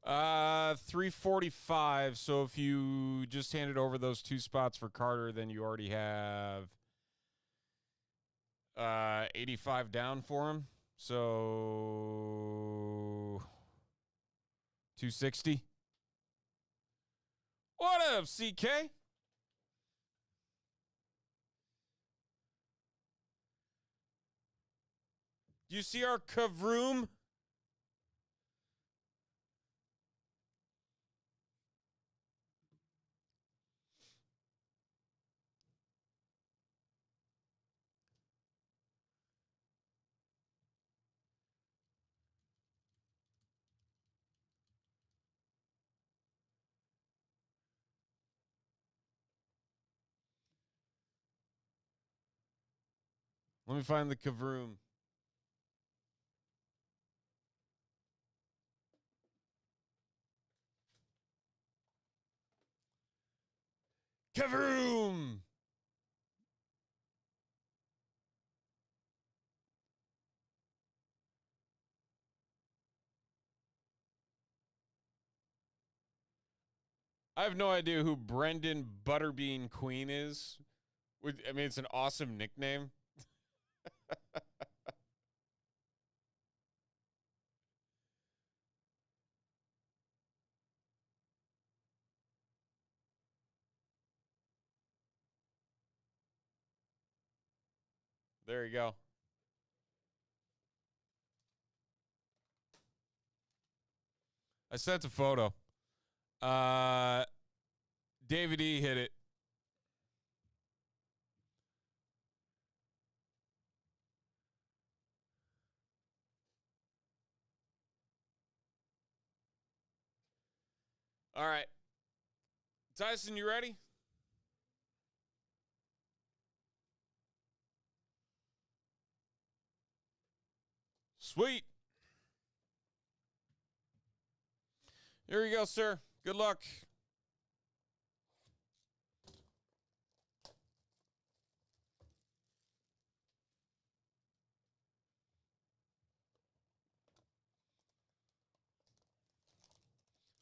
S1: Uh, 345. So if you just handed over those 2 spots for Carter, then you already have 85 down for him. So 260. What up, CK? Do you see our Kavroom? Let me find the Kavroom. Kavroom! I have no idea who Brendan Butterbean Queen is. I mean, it's an awesome nickname. There you go. I sent a photo. David E. hit it. All right. Tyson, you ready? Sweet. Here you go, sir. Good luck.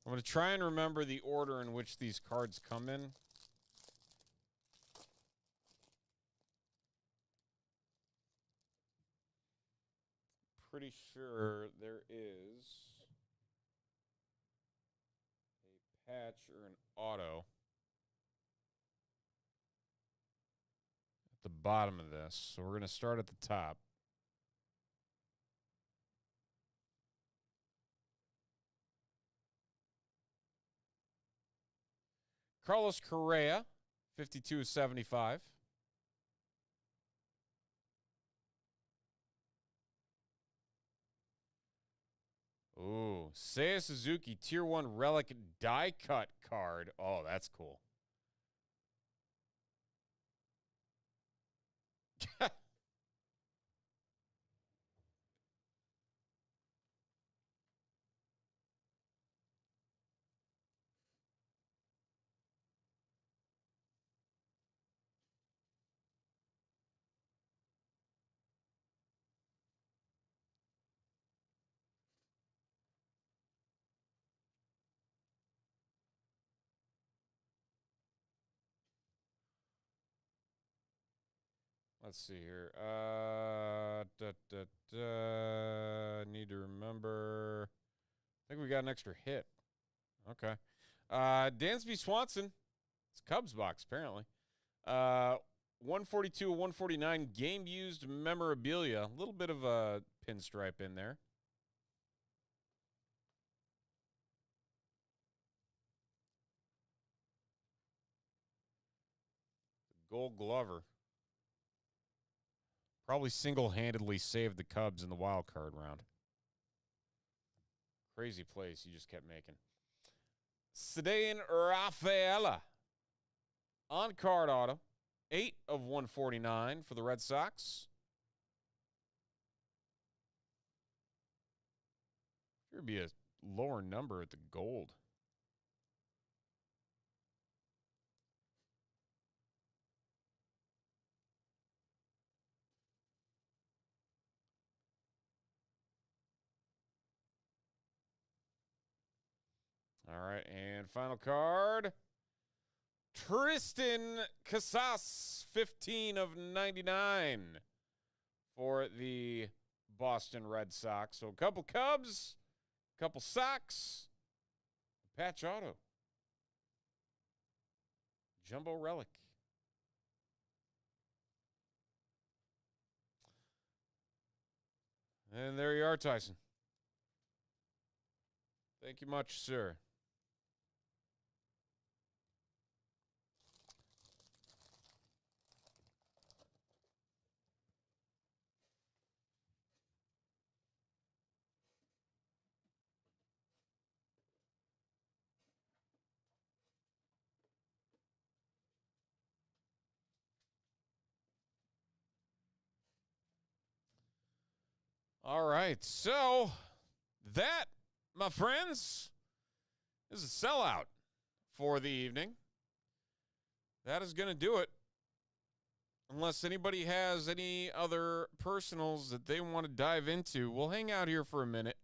S1: I'm going to try and remember the order in which these cards come in. Pretty sure there is a patch or an auto at the bottom of this. So we're going to start at the top. Carlos Correa, 52/75. Ooh, Seiya Suzuki, Tier 1 Relic die cut card. Oh, that's cool. Let's see here. Need to remember. I think we got an extra hit. Okay. Dansby Swanson. It's Cubs box, apparently. 142, 149 game used memorabilia. A little bit of a pinstripe in there. Gold Glover. Probably single-handedly saved the Cubs in the wild card round. Crazy plays he just kept making. Cedane Rafaela. On-card auto. 8/149 for the Red Sox. There would be a lower number at the gold. All right, and final card. Tristan Casas, 15/99 for the Boston Red Sox. So a couple Cubs, a couple Sox, patch auto. Jumbo relic. And there you are, Tyson. Thank you much, sir. All right, so that, my friends, is a sellout for the evening. That is going to do it. Unless anybody has any other personals that they want to dive into, we'll hang out here for a minute.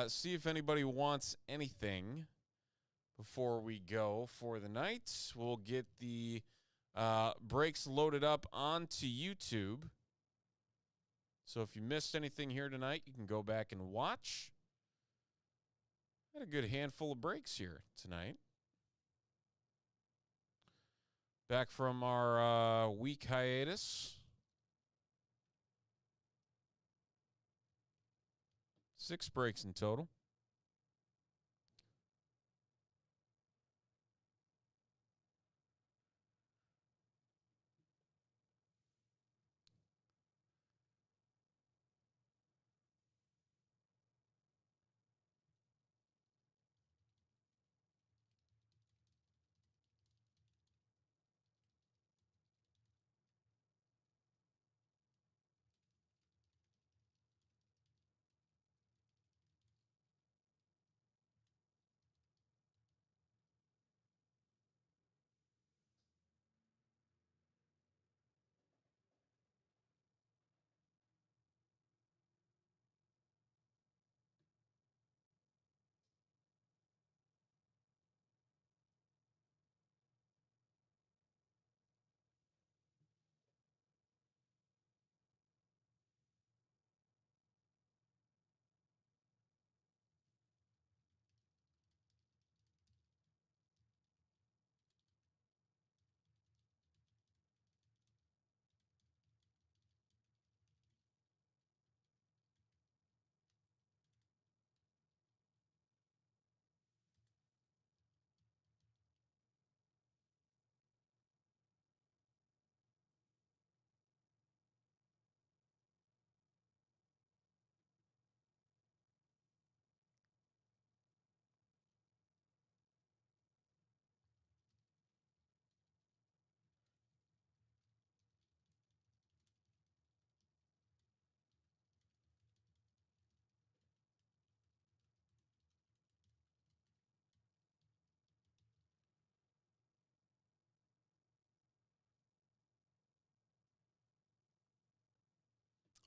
S1: See if anybody wants anything before we go for the night. We'll get the breaks loaded up onto YouTube. So if you missed anything here tonight, you can go back and watch. Had a good handful of breaks here tonight. Back from our week hiatus. 6 breaks in total.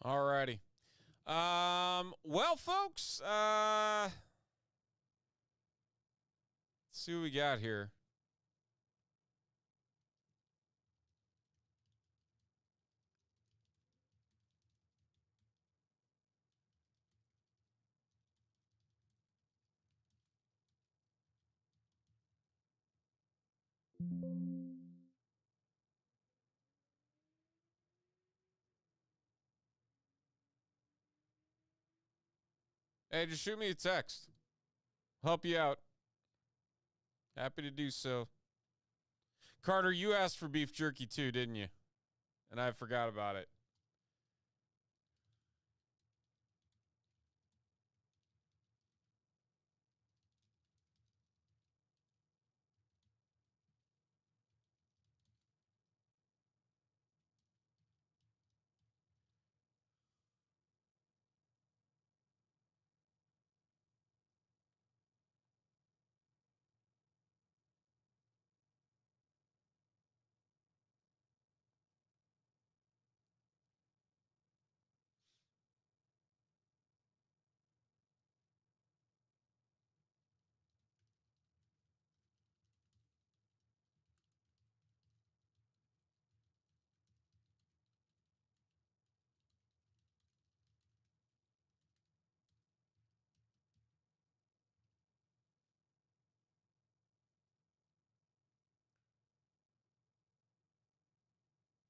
S1: All righty. Well, folks, let's see what we got here. Hey, just shoot me a text. Help you out. Happy to do so. Carter, you asked for beef jerky too, didn't you? And I forgot about it.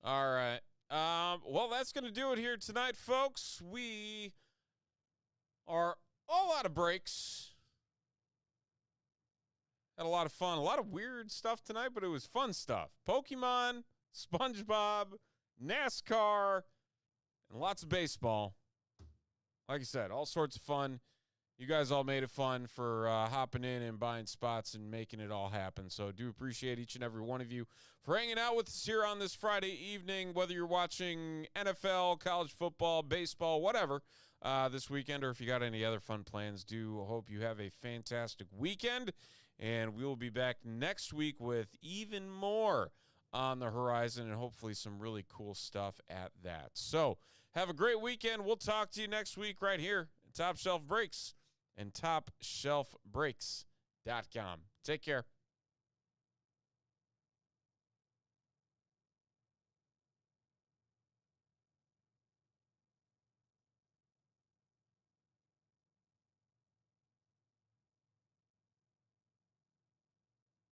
S1: All right. Well, that's going to do it here tonight, folks. We are all out of breaks. Had a lot of fun. A lot of weird stuff tonight, but it was fun stuff. Pokemon, SpongeBob, NASCAR, and lots of baseball. Like I said, all sorts of fun. You guys all made it fun for hopping in and buying spots and making it all happen. So do appreciate each and every one of you for hanging out with us here on this Friday evening, whether you're watching NFL, college football, baseball, whatever, this weekend, or if you got any other fun plans, do hope you have a fantastic weekend. And we will be back next week with even more on the horizon and hopefully some really cool stuff at that. So have a great weekend. We'll talk to you next week right here at Top Shelf Breaks and TopShelfBreaks.com. Take care.